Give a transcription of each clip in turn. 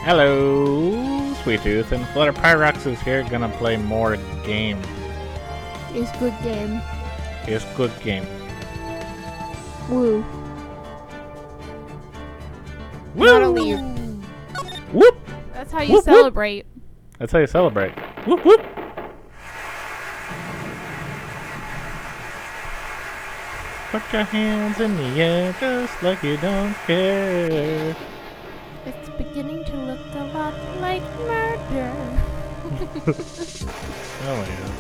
Hello, Sweet Tooth, and Flutter Pyrox is here, gonna play more game. It's good game. It's good game. Woo. Woo! Not only you. Whoop! That's how you Whoop, whoop. celebrate. That's how you celebrate. Whoop whoop! Put your hands in the air just like you don't care. It's beginning to look a lot like murder. Oh my god.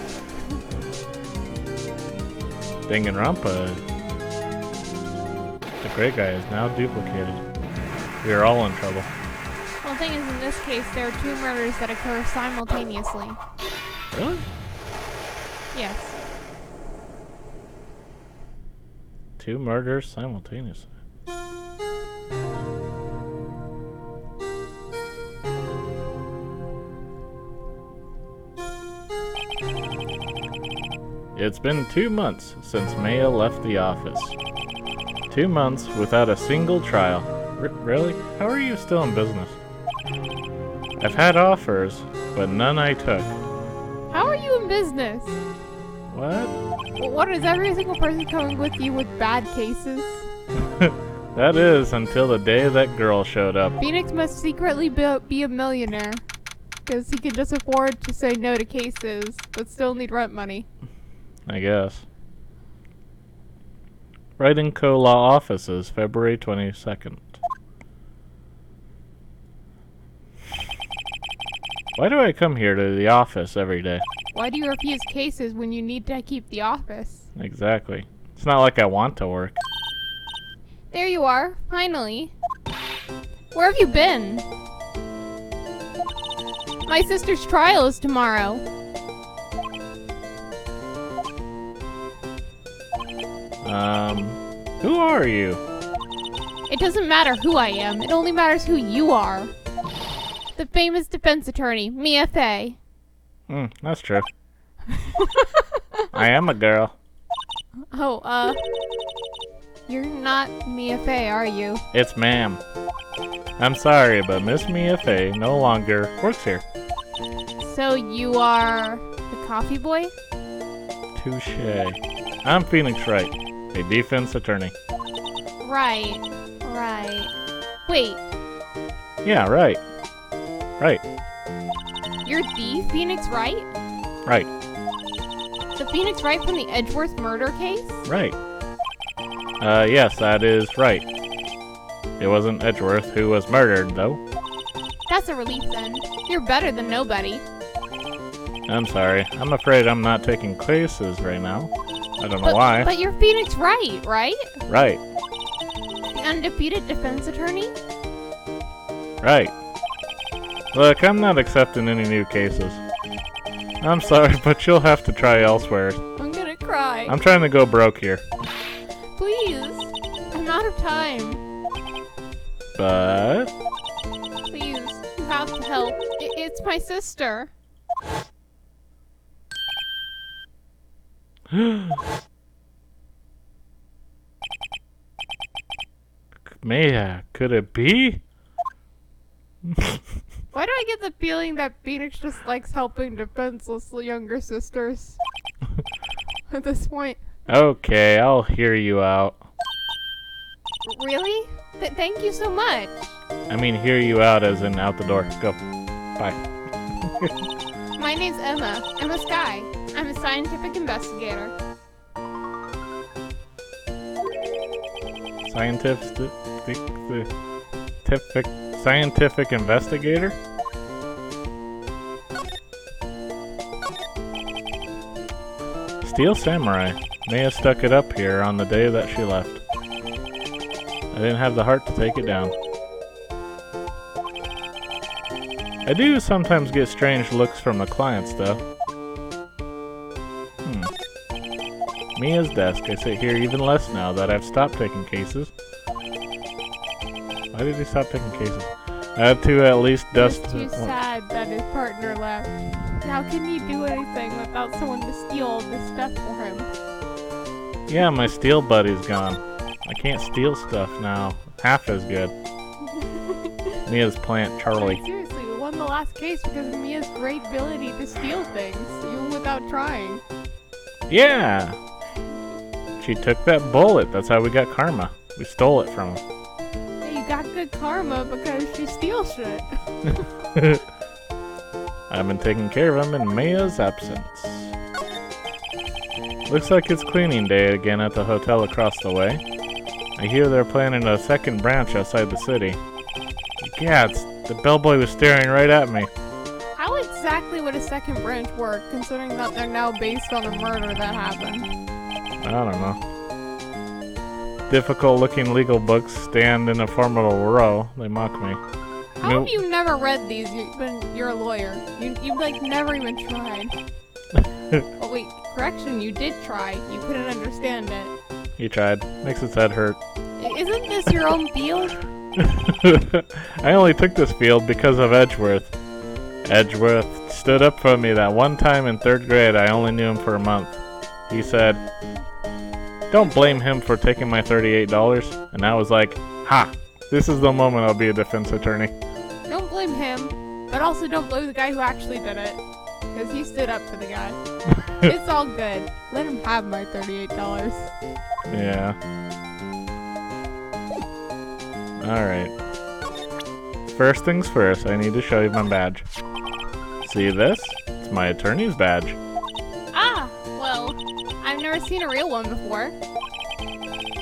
Danganronpa. The great guy is now duplicated. We are all in trouble. Well, the thing is, in this case, there are two murders that occur simultaneously. Really? Yes. Two murders simultaneously. It's been 2 months since Maya left the office. 2 months without a single trial. Really? How are you still in business? I've had offers, but none I took. How are you in business? What? Well, what, is every single person coming with you with bad cases? That is until the day that girl showed up. Phoenix must secretly be a millionaire. Because he can just afford to say no to cases, but still need rent money. I guess. Wright & Co. Law Offices, February 22nd. Why do I come here to the office every day? Why do you refuse cases when you need to keep the office? Exactly. It's not like I want to work. There you are, finally. Where have you been? My sister's trial is tomorrow. Who are you? It doesn't matter who I am, it only matters who you are. The famous defense attorney, Mia Fey. That's true. I am a girl. Oh, you're not Mia Fey, are you? It's ma'am. I'm sorry, but Miss Mia Fey no longer works here. So you are the coffee boy? Touche. I'm Phoenix Wright, a defense attorney. Right. Wait, Yeah, right. Right. you're the Phoenix Wright? Right. The Phoenix Wright from the Edgeworth murder case? Right. Yes, that is right. It wasn't Edgeworth who was murdered, though. That's a relief then. You're better than nobody. I'm sorry. I'm afraid I'm not taking cases right now. I don't know why. But you're Phoenix Wright, right? Right. The undefeated defense attorney? Right. Look, I'm not accepting any new cases. I'm sorry, but you'll have to try elsewhere. I'm gonna cry. I'm trying to go broke here. Please. I'm out of time. But... Please. You have to help. It's my sister. Maya, could it be? Why do I get the feeling that Phoenix just likes helping defenseless younger sisters? At this point. Okay, I'll hear you out. Really? Thank you so much. I mean hear you out as in out the door. Go. Bye. My name's Emma Sky. I'm a scientific investigator. Scientific investigator? Steel Samurai. Maya stuck it up here on the day that she left. I didn't have the heart to take it down. I do sometimes get strange looks from the clients, though. Mia's desk. I sit here even less now that I've stopped taking cases. Why did he stop taking cases? I had to at least dust... He's too sad that his partner left. How can he do anything without someone to steal all this stuff for him? Yeah, my steel buddy's gone. I can't steal stuff now. Half as good. Mia's plant, Charlie. Seriously, we won the last case because of Mia's great ability to steal things, even without trying. Yeah! She took that bullet. That's how we got karma. We stole it from him. Yeah, you got good karma because she steals shit. I've been taking care of him in Mia's absence. Looks like it's cleaning day again at the hotel across the way. I hear they're planning a second branch outside the city. Yeah, the bellboy was staring right at me. How exactly would a second branch work, considering that they're now based on a murder that happened? I don't know. Difficult-looking legal books stand in a formidable row. They mock me. How have you never read these? You're a lawyer. You've like never even tried. Oh wait, correction, you did try. You couldn't understand it. He tried. Makes his head hurt. Isn't this your own field? I only took this field because of Edgeworth. Edgeworth stood up for me that one time in 3rd grade. I only knew him for a month. He said, "Don't blame him for taking my $38. And I was like, ha! This is the moment I'll be a defense attorney. Don't blame him, but also don't blame the guy who actually did it. Because he stood up for the guy. It's all good. Let him have my $38. Yeah. Alright. First things first, I need to show you my badge. See this? It's my attorney's badge. Ah, well, I've never seen a real one before.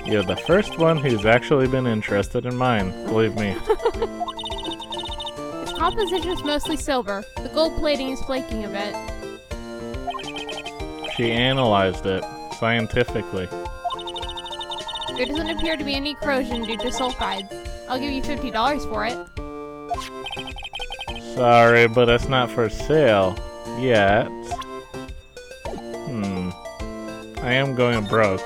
You're the first one who's actually been interested in mine, believe me. Its composition is mostly silver. The gold plating is flaking a bit. She analyzed it, scientifically. There doesn't appear to be any corrosion due to sulfides. I'll give you $50 for it. Sorry, but it's not for sale. Yet. I am going broke.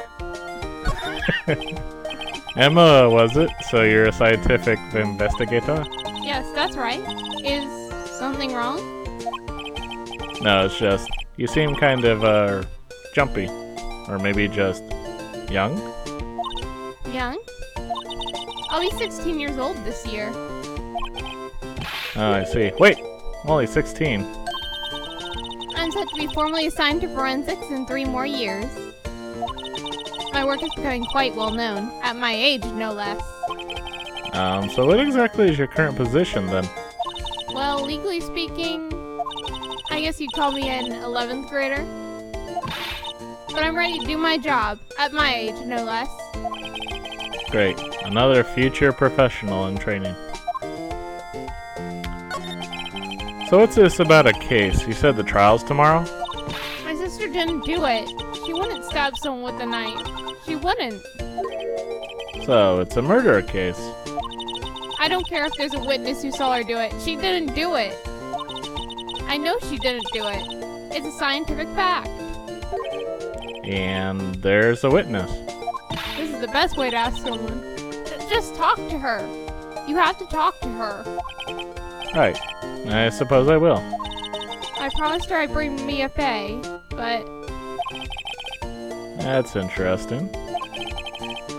Emma, was it? So you're a scientific investigator? Yes, that's right. Is something wrong? No, it's just, you seem kind of, jumpy. Or maybe just young? Young? I'll be 16 years old this year. Oh, I see. Wait! I'm only 16. I'm set to be formally assigned to forensics in 3 more years. My work is becoming quite well known, at my age no less. So what exactly is your current position then? Well, legally speaking, I guess you'd call me an 11th grader. But I'm ready to do my job, at my age no less. Great. Another future professional in training. So what's this about a case? You said the trial's tomorrow? My sister didn't do it. She wouldn't stab someone with a knife. She wouldn't. So, it's a murder case. I don't care if there's a witness who saw her do it. She didn't do it. I know she didn't do it. It's a scientific fact. And there's a witness. This is the best way to ask someone. Just talk to her. You have to talk to her. Right. I suppose I will. I promised her I'd bring Mia Fey, but... That's interesting.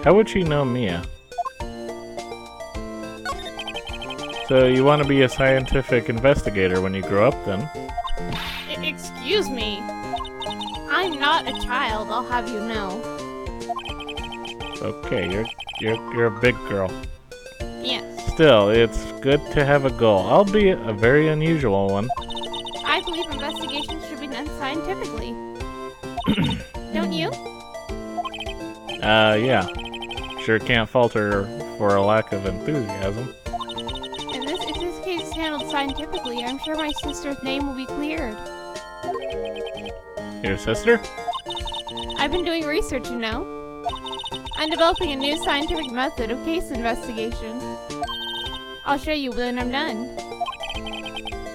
How would she know Mia? So you want to be a scientific investigator when you grow up then? Excuse me. I'm not a child, I'll have you know. Okay, you're a big girl. Yes. Still, it's good to have a goal, albeit a very unusual one. I believe investigations should be done scientifically. Don't you? Yeah. Sure can't fault her for a lack of enthusiasm. If this case is handled scientifically, I'm sure my sister's name will be cleared. Your sister? I've been doing research, you know. I'm developing a new scientific method of case investigation. I'll show you when I'm done.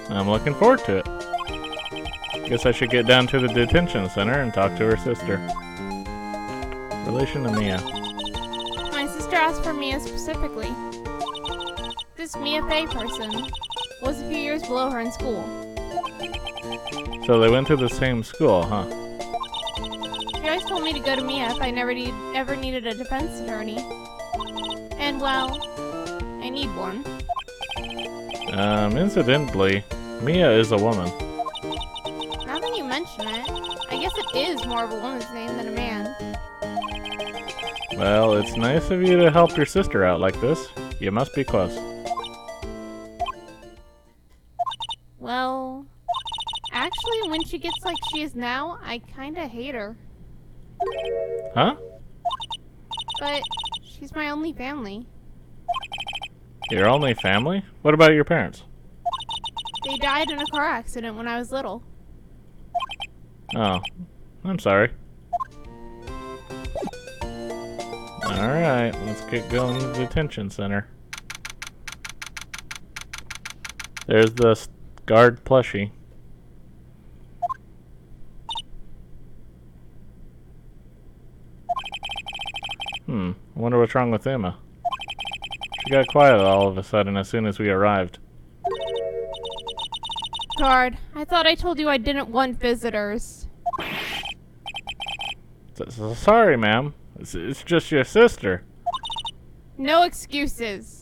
I'm looking forward to it. Guess I should get down to the detention center and talk to her sister. Relation to Mia. My sister asked for Mia specifically. This Mia Fey person was a few years below her in school. So they went to the same school, huh? She always told me to go to Mia if I ever needed a defense attorney. And well, I need one. Incidentally, Mia is a woman. Now that you mention it, I guess it is more of a woman's name than a man. Well, it's nice of you to help your sister out like this. You must be close. Well, actually, when she gets like she is now, I kinda hate her. Huh? But she's my only family. Your only family? What about your parents? They died in a car accident when I was little. Oh, I'm sorry. Alright, let's get going to the detention center. There's the guard plushie. I wonder what's wrong with Emma. She got quiet all of a sudden as soon as we arrived. Guard, I thought I told you I didn't want visitors. Sorry, ma'am. It's just your sister. No excuses.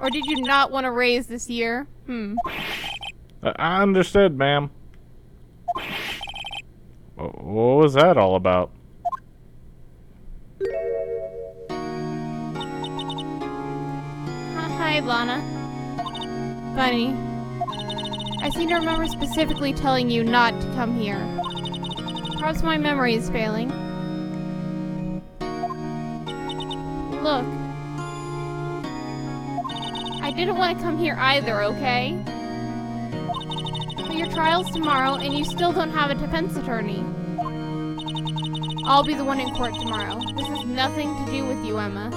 Or did you not want to raise this year? I understood, ma'am. What was that all about? Hi, Lana. Funny. I seem to remember specifically telling you not to come here. Perhaps my memory is failing. Look. I didn't want to come here either, okay? But your trial's tomorrow, and you still don't have a defense attorney. I'll be the one in court tomorrow. This has nothing to do with you, Emma.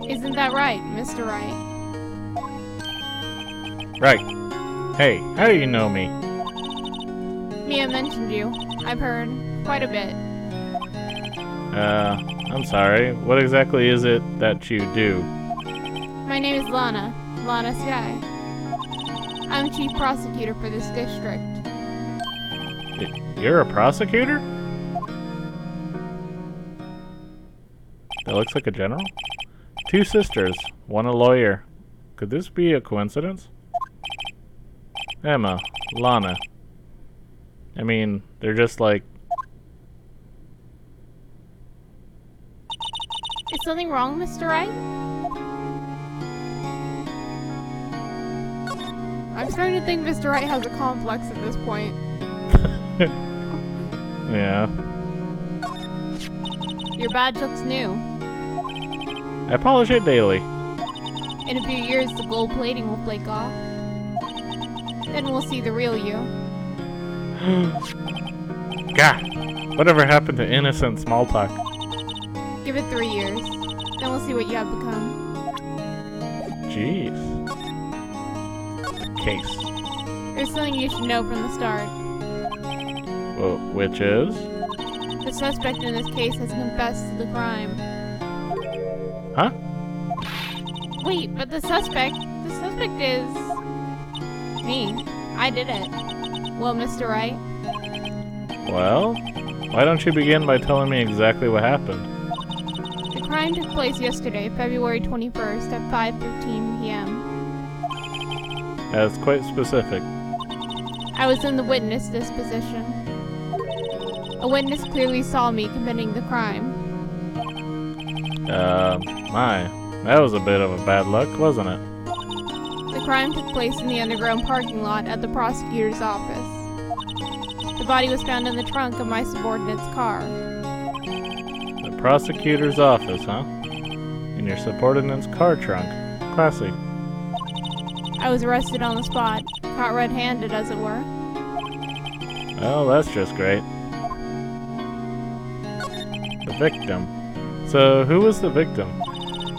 Isn't that right, Mr. Wright? Right. Hey, how do you know me? Mia mentioned you. I've heard quite a bit. I'm sorry. What exactly is it that you do? My name is Lana. Lana Sky. I'm chief prosecutor for this district. You're a prosecutor? That looks like a general. 2 sisters, one a lawyer. Could this be a coincidence? Emma, Lana. I mean, they're just like... Is something wrong, Mr. Wright? I'm starting to think Mr. Wright has a complex at this point. Yeah. Your badge looks new. I polish it daily. In a few years, the gold plating will flake off. Then we'll see the real you. God, whatever happened to innocent small talk? Give it 3 years. Then we'll see what you have become. Jeez. The case. There's something you should know from the start. Well, which is? The suspect in this case has confessed to the crime. Huh? Wait, but the suspect is... me. I did it. Well, Mr. Wright? Well, why don't you begin by telling me exactly what happened? The crime took place yesterday, February 21st at 5:15 p.m. That's quite specific. I was in the witness disposition. A witness clearly saw me committing the crime. That was a bit of a bad luck, wasn't it? The crime took place in the underground parking lot at the prosecutor's office. The body was found in the trunk of my subordinate's car. The prosecutor's office, huh? In your subordinate's car trunk. Classy. I was arrested on the spot, caught red-handed as it were. Well, that's just great. The victim. So, who was the victim?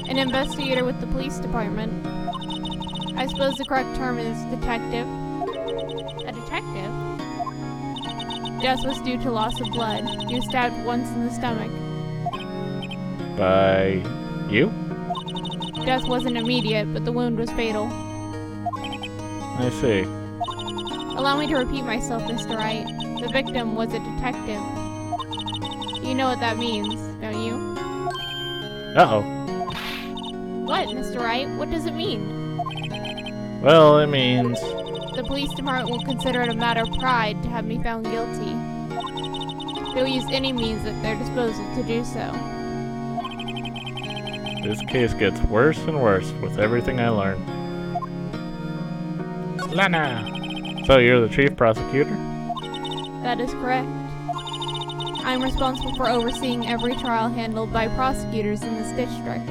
An investigator with the police department. I suppose the correct term is detective. A detective? Death was due to loss of blood. He was stabbed once in the stomach. By you? Death wasn't immediate, but the wound was fatal. I see. Allow me to repeat myself, Mr. Wright. The victim was a detective. You know what that means, don't you? Uh-oh. What, Mr. Wright? What does it mean? Well, it means... The police department will consider it a matter of pride to have me found guilty. They will use any means at their disposal to do so. This case gets worse and worse with everything I learn. Lana! So you're the chief prosecutor? That is correct. I'm responsible for overseeing every trial handled by prosecutors in this district.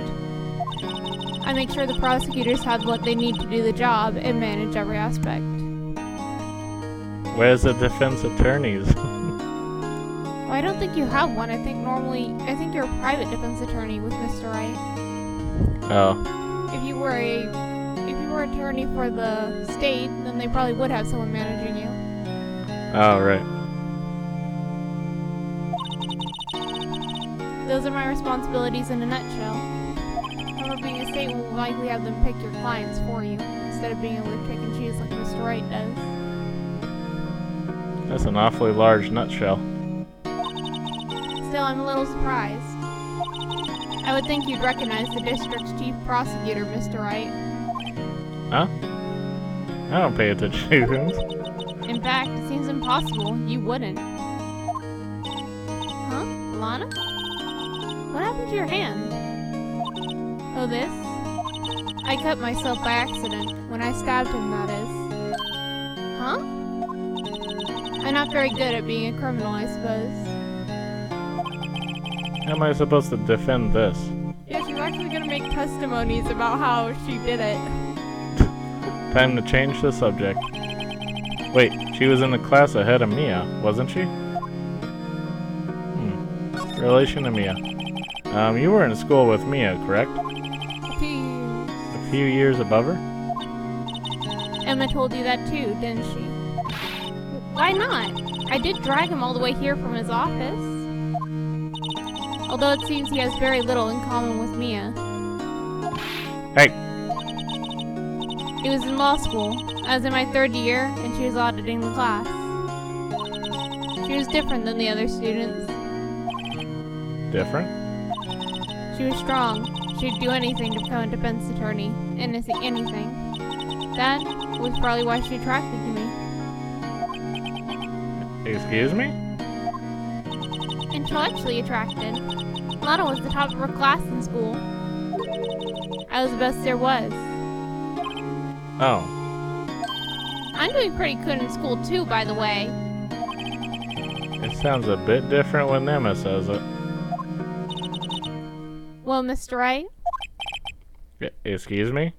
I make sure the prosecutors have what they need to do the job and manage every aspect. Where's the defense attorneys? Well, I don't think you have one. I think you're a private defense attorney with Mr. Wright. Oh. If you were attorney for the state, then they probably would have someone managing you. Oh, right. Those are my responsibilities in a nutshell. However, being a state will likely have them pick your clients for you, instead of being able to pick and choose like Mr. Wright does. That's an awfully large nutshell. Still, I'm a little surprised. I would think you'd recognize the district's chief prosecutor, Mr. Wright. Huh? I don't pay attention to things. In fact, it seems impossible you wouldn't. Huh? Lana? What happened to your hand? Oh, this? I cut myself by accident, when I stabbed him, that is. Huh? I'm not very good at being a criminal, I suppose. How am I supposed to defend this? Yeah, she's actually gonna make testimonies about how she did it. Time to change the subject. Wait, she was in the class ahead of Mia, wasn't she? Relation to Mia. You were in school with Mia, correct? A few years. A few years above her? Emma told you that too, didn't she? Why not? I did drag him all the way here from his office. Although it seems he has very little in common with Mia. Hey! It was in law school. I was in my 3rd year, and she was auditing the class. She was different than the other students. Different? She was strong. She'd do anything to become a defense attorney. Anything. That was probably why she attracted to me. Excuse me? Intellectually attracted. Lana was the top of her class in school. I was the best there was. Oh. I'm doing pretty good in school too, by the way. It sounds a bit different when Emma says it. Well, Mr. Wright, Excuse me?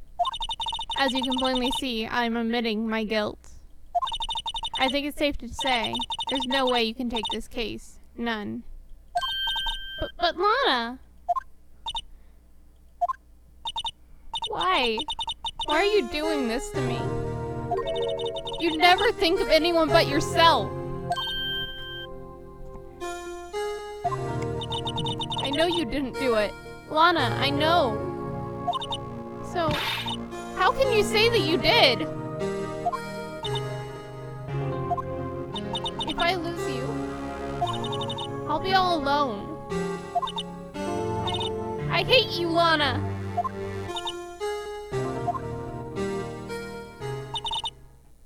as you can plainly see, I'm admitting my guilt. I think it's safe to say, there's no way you can take this case. None. But Lana! Why? Why are you doing this to me? You'd never think of anyone but yourself. I know you didn't do it. Lana, I know. So, how can you say that you did? If I lose you, I'll be all alone. I hate you, Lana.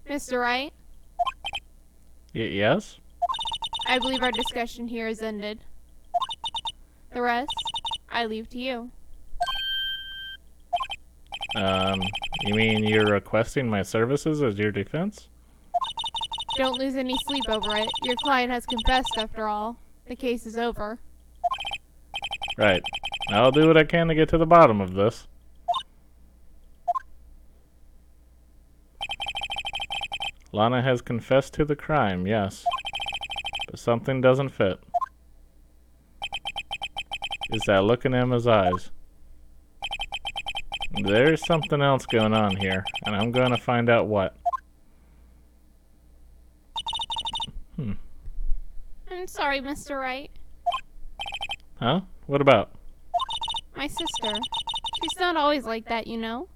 Mr. Wright, Yes? I believe our discussion here is ended. The rest, I leave to you. You mean you're requesting my services as your defense? Don't lose any sleep over it. Your client has confessed, after all. The case is over. Right. I'll do what I can to get to the bottom of this. Lana has confessed to the crime, yes. But something doesn't fit. It's that look in Emma's eyes. There's something else going on here, and I'm going to find out what. I'm sorry, Mr. Wright. Huh? What about? My sister. She's not always like that, you know.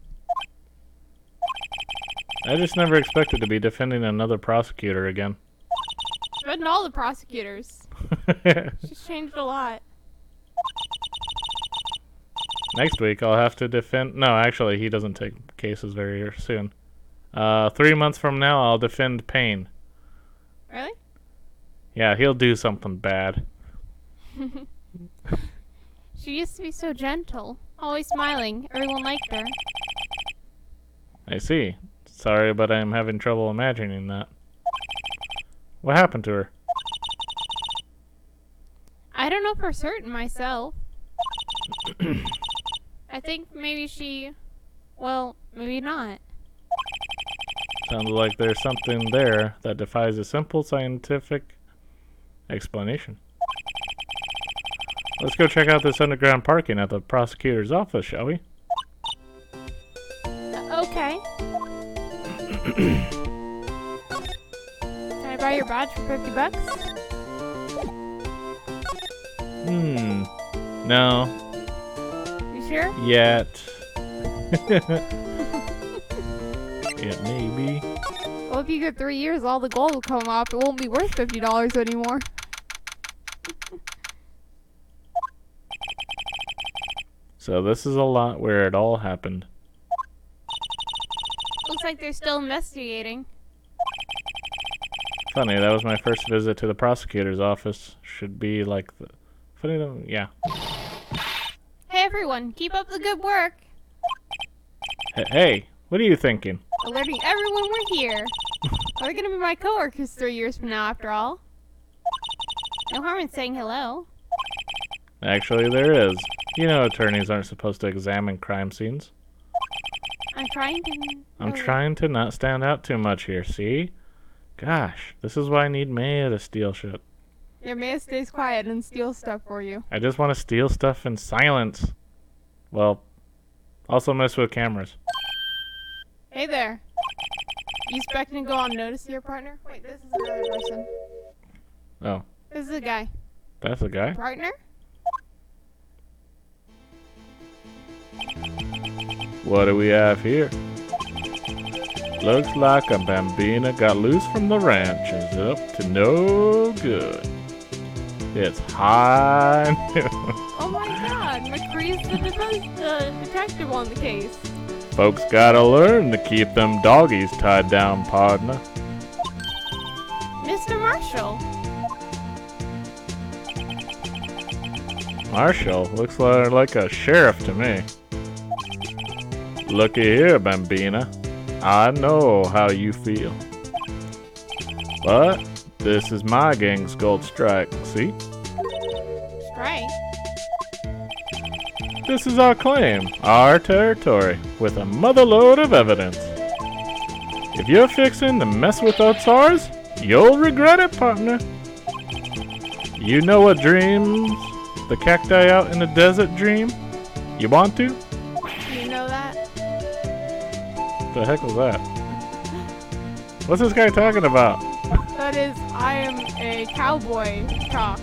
I just never expected to be defending another prosecutor again. But all the prosecutors. She's changed a lot. Next week I'll have to defend... No, actually, he doesn't take cases very soon. 3 months from now I'll defend Payne. Really? Yeah, he'll do something bad. She used to be so gentle. Always smiling. Everyone liked her. I see. Sorry, but I'm having trouble imagining that. What happened to her? I don't know for certain myself. I think maybe she... Well, maybe not. Sounds like there's something there that defies a simple scientific explanation. Let's go check out this underground parking at the prosecutor's office, shall we? Okay. Can I buy your badge for $50? No. You sure? Yet. Yet maybe. Well, if you get 3 years, all the gold will come off. It won't be worth $50 anymore. So this is a lot where it all happened. Looks like they're still investigating. Funny, that was my first visit to the prosecutor's office. Should be like the... Funny though, yeah. Hey everyone, keep up the good work. Hey, what are you thinking? Alerting everyone we're here. They're gonna be my coworkers 3 years from now, after all. No harm in saying hello. Actually, there is. You know attorneys aren't supposed to examine crime scenes. I'm trying to not stand out too much here, see? Gosh, this is why I need Maya to steal shit. Yeah, Maya stays quiet and steals stuff for you. I just want to steal stuff in silence. Well, also mess with cameras. Hey there. You expecting to go unnoticed to your partner? Wait, this is another person. Oh. This is a guy. That's a guy? Partner? What do we have here? Looks like a bambina got loose from the ranch and is up to no good. It's high noon. Oh my god, McCree's the detective on the case. Folks gotta learn to keep them doggies tied down, partner. Mr. Marshall. Marshall looks like a sheriff to me. Looky here, bambina. I know how you feel. But this is my gang's gold strike, see? Strike? This is our claim, our territory, with a motherload of evidence. If you're fixing to mess with what's ours, you'll regret it, partner. You know what dreams the cacti out in the desert dream? You want to? You know that? What the heck was that? What's this guy talking about? That is, I am a cowboy talk.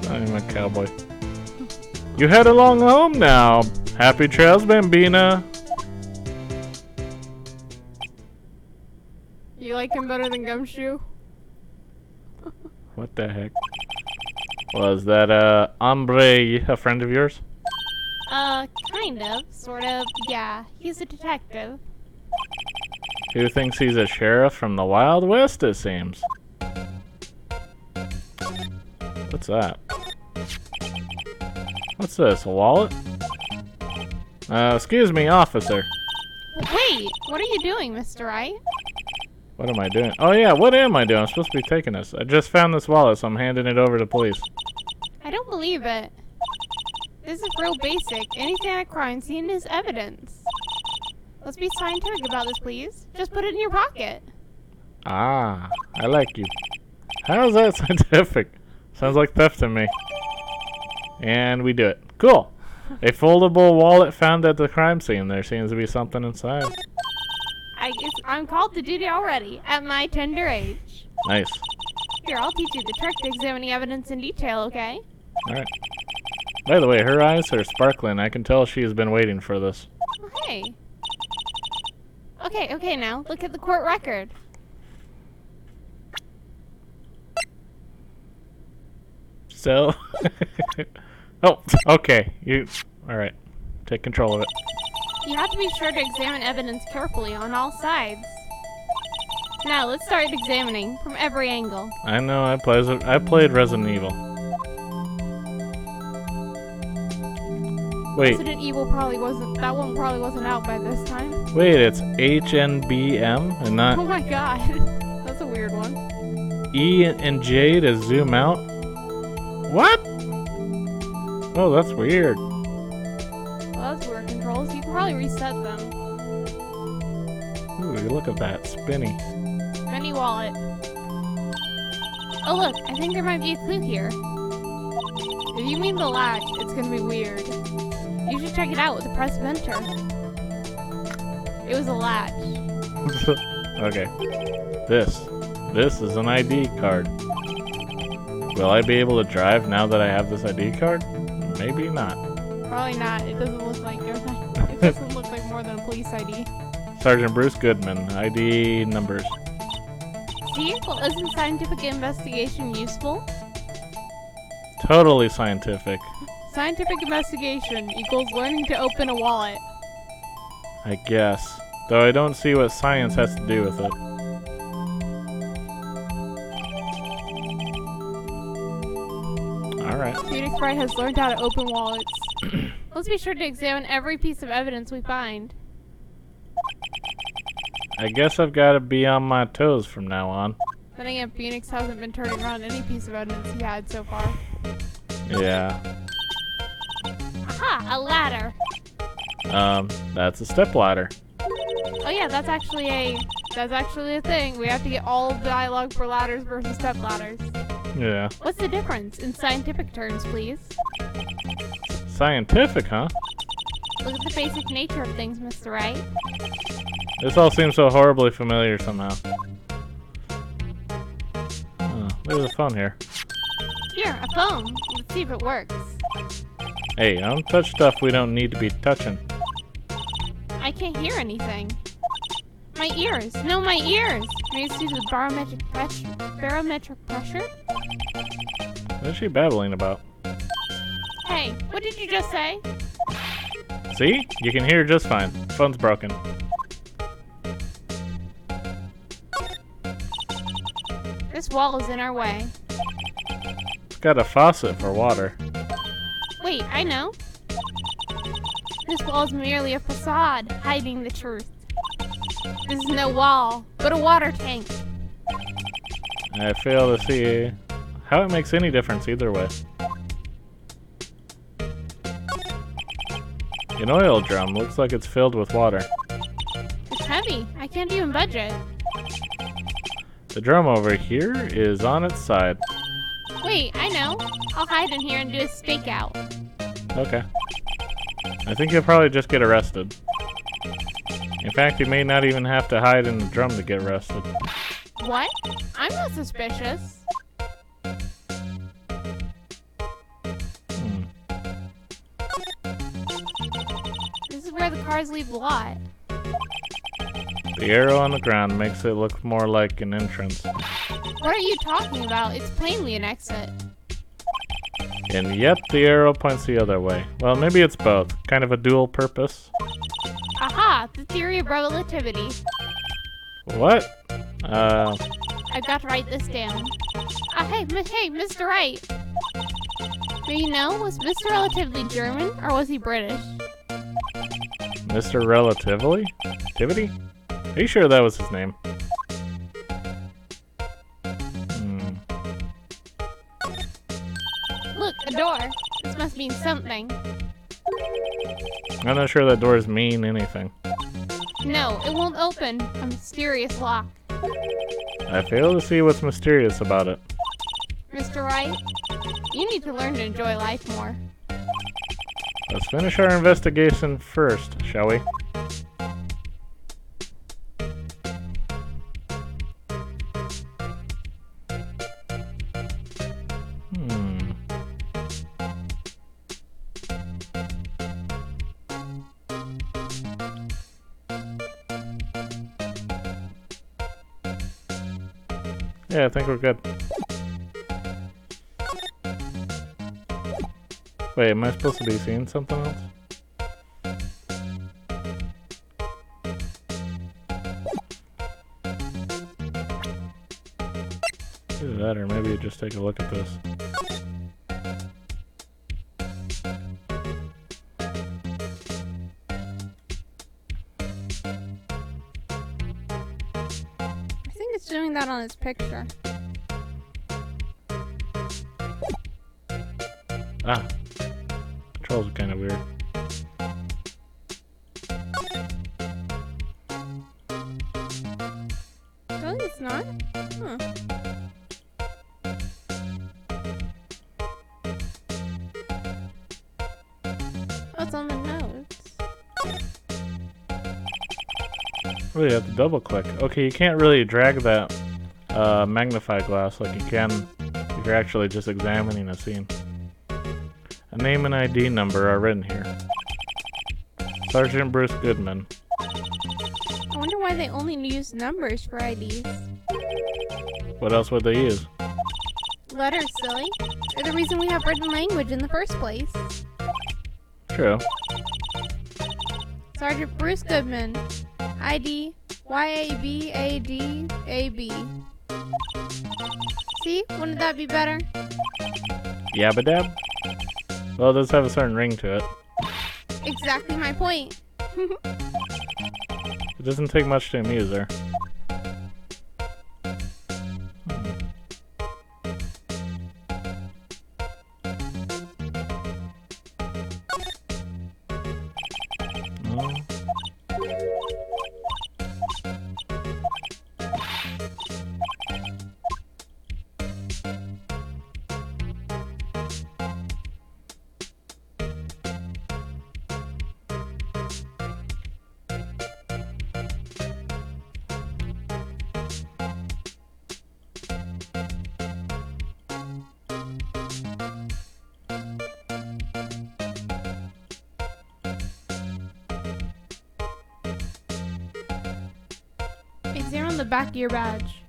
I'm a cowboy. You head along home now. Happy trails, Bambina. You like him better than Gumshoe? What the heck? Was that hombre a friend of yours? Kind of, sort of, yeah. He's a detective. Who thinks he's a sheriff from the Wild West, it seems. What's that? What's this, a wallet? Excuse me, officer. Wait, what are you doing, Mr. Wright? What am I doing? Oh yeah, what am I doing? I'm supposed to be taking this. I just found this wallet, so I'm handing it over to police. I don't believe it. This is real basic. Anything at a crime scene is evidence. Let's be scientific about this, please. Just put it in your pocket. Ah, I like you. How is that scientific? Sounds like theft to me. And we do it. Cool. A foldable wallet found at the crime scene. There seems to be something inside. I guess I'm called to duty already, at my tender age. Nice. Here, I'll teach you the trick to examining evidence in detail, okay? Alright. By the way, her eyes are sparkling. I can tell she has been waiting for this. Oh, hey. Okay, now, look at the court record. So... oh, okay. Alright. Take control of it. You have to be sure to examine evidence carefully on all sides. Now, let's start examining from every angle. I know, I played Resident Evil. Wait, Resident Evil probably wasn't, that one probably wasn't out by this time. wait, it's HNBM and not Oh my god, that's a weird one. E and J to zoom out? What? Oh, that's weird. Well, that's weird controls. You can probably reset them. Ooh, look at that, spinny. Mini wallet. Oh look, I think there might be a clue here. If you mean the latch, it's gonna be weird. You should check it out with the press of enter. It was a latch. Okay. This is an ID card. Will I be able to drive now that I have this ID card? Maybe not. Probably not. It doesn't look like it doesn't look like more than a police ID. Sergeant Bruce Goodman, ID numbers. See? Well, isn't scientific investigation useful? Totally scientific. Scientific investigation equals learning to open a wallet. I guess. Though I don't see what science has to do with it. Alright. Phoenix Wright has learned how to open wallets. Let's be sure to examine every piece of evidence we find. I guess I've got to be on my toes from now on. Then again, Phoenix hasn't been turning around any piece of evidence he had so far. Yeah. Aha! A ladder! That's a stepladder. Oh yeah, that's actually a thing. We have to get all dialogue for ladders versus step ladders. Yeah. What's the difference in scientific terms, please? Scientific, huh? Look at the basic nature of things, Mr. Wright. This all seems so horribly familiar somehow. Oh, there's a phone here. Here, a phone. Let's see if it works. Hey, don't touch stuff we don't need to be touching. I can't hear anything. My ears. No, my ears. Maybe it's due to the barometric pressure? What is she babbling about? Hey, what did you just say? See? You can hear just fine. Phone's broken. This wall is in our way. It's got a faucet for water. Wait, I know. This wall is merely a facade, hiding the truth. This is no wall, but a water tank. I fail to see how it makes any difference either way. An oil drum looks like it's filled with water. It's heavy. I can't even budge it. The drum over here is on its side. Wait, I know. I'll hide in here and do a stakeout. Okay. I think you'll probably just get arrested. In fact, you may not even have to hide in the drum to get arrested. What? I'm not suspicious. This is where the cars leave the lot. The arrow on the ground makes it look more like an entrance. What are you talking about? It's plainly an exit. And yet the arrow points the other way. Well, maybe it's both. Kind of a dual purpose. Aha! The theory of relativity. What? I've got to write this down. Hey, Mr. Wright. May you know, was Mr. Relatively German, or was he British? Mr. Relatively? Tivity? Are you sure that was his name? Look, a door. This must mean something. I'm not sure that doors mean anything. No, it won't open. A mysterious lock. I fail to see what's mysterious about it. Mr. Wright, you need to learn to enjoy life more. Let's finish our investigation first, shall we? Yeah, I think we're good. Wait, am I supposed to be seeing something else? Either that or maybe just take a look at this. I think it's doing that on his picture. Ah. Controls are kind of weird. Really? It's not? Huh. Oh, it's on the notes. Really have to double click. Okay, you can't really drag that magnify glass like you can if you're actually just examining a scene. A name and ID number are written here. Sergeant Bruce Goodman. I wonder why they only use numbers for IDs. What else would they use? Letters, silly. They're the reason we have written language in the first place. True. Sergeant Bruce Goodman. ID YABADAB. See? Wouldn't that be better? Yabba dab? Well, it does have a certain ring to it. Exactly my point. It doesn't take much to amuse her. Examine the back of your badge.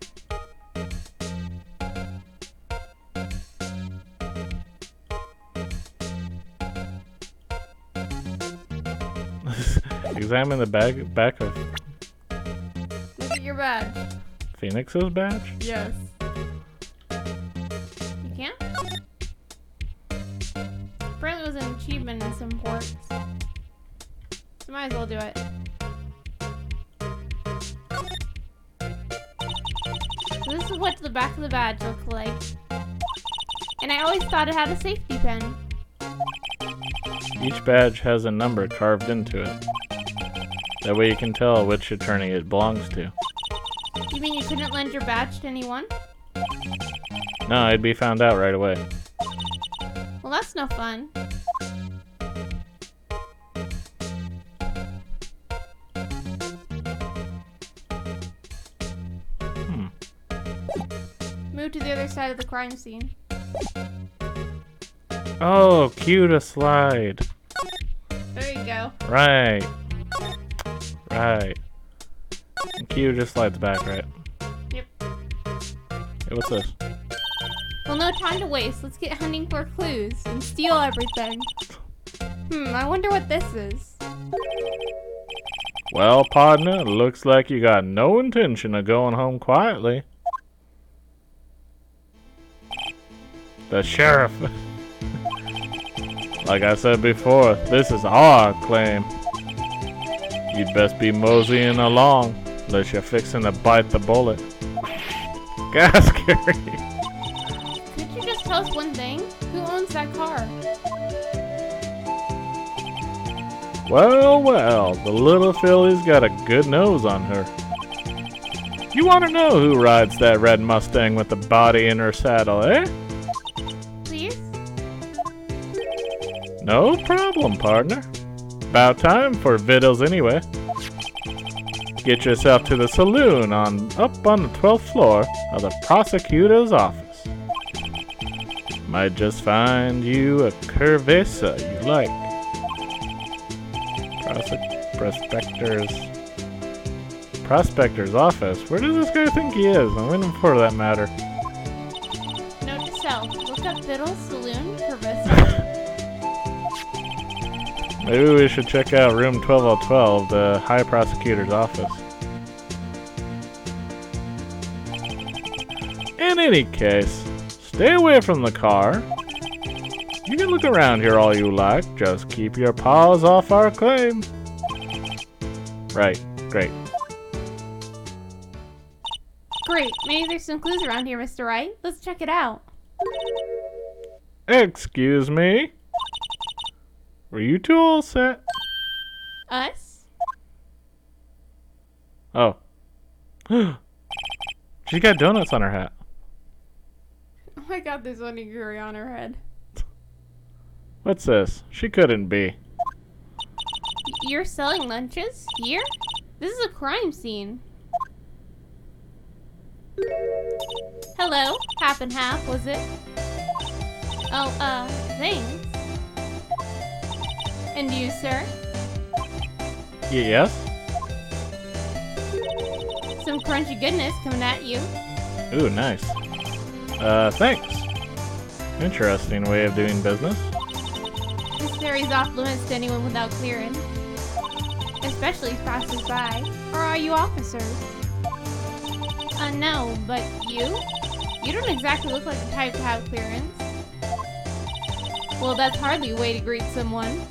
Examine the back of Look at your badge. Phoenix's badge? Yes. You can't? Apparently it was an achievement in some ports. So might as well do it. So this is what the back of the badge looks like. And I always thought it had a safety pin. Each badge has a number carved into it. That way you can tell which attorney it belongs to. You mean you couldn't lend your badge to anyone? No, it'd be found out right away. Well, that's no fun. Move to the other side of the crime scene. Oh, cue to slide. There you go. Right. Right. And Q just slides back, right? Yep. Hey, what's this? Well, no time to waste. Let's get hunting for clues and steal everything. I wonder what this is. Well, partner, looks like you got no intention of going home quietly. The sheriff. Like I said before, this is our claim. You'd best be moseying along, unless you're fixing to bite the bullet. Gas Gary. Could you just tell us one thing? Who owns that car? Well, well, the little filly's got a good nose on her. You want to know who rides that red Mustang with the body in her saddle, eh? Please? No problem, partner. About time for vittles anyway. Get yourself to the saloon up on the 12th floor of the prosecutor's office. Might just find you a curvesa you like. Prospector's office? Where does this guy think he is? I'm waiting for that matter. Note to self. Look up Biddle's Saloon, Curvissa. Maybe we should check out room 12012, the High Prosecutor's office. In any case, stay away from the car. You can look around here all you like, just keep your paws off our claim. Right, great. Great. Maybe there's some clues around here, Mr. Wright. Let's check it out. Excuse me? Were you two all set? Us? Oh. She got donuts on her hat. Oh my god, there's onigiri on her head. What's this? She couldn't be. You're selling lunches? Here? This is a crime scene. Hello? Half and half, was it? Oh, thanks. And you, sir? Yes? Some crunchy goodness coming at you. Ooh, nice. Thanks. Interesting way of doing business. This ferry's off limits to anyone without clearance. Especially passers-by. Or are you officers? No, but you? You don't exactly look like the type to have clearance. Well, that's hardly a way to greet someone.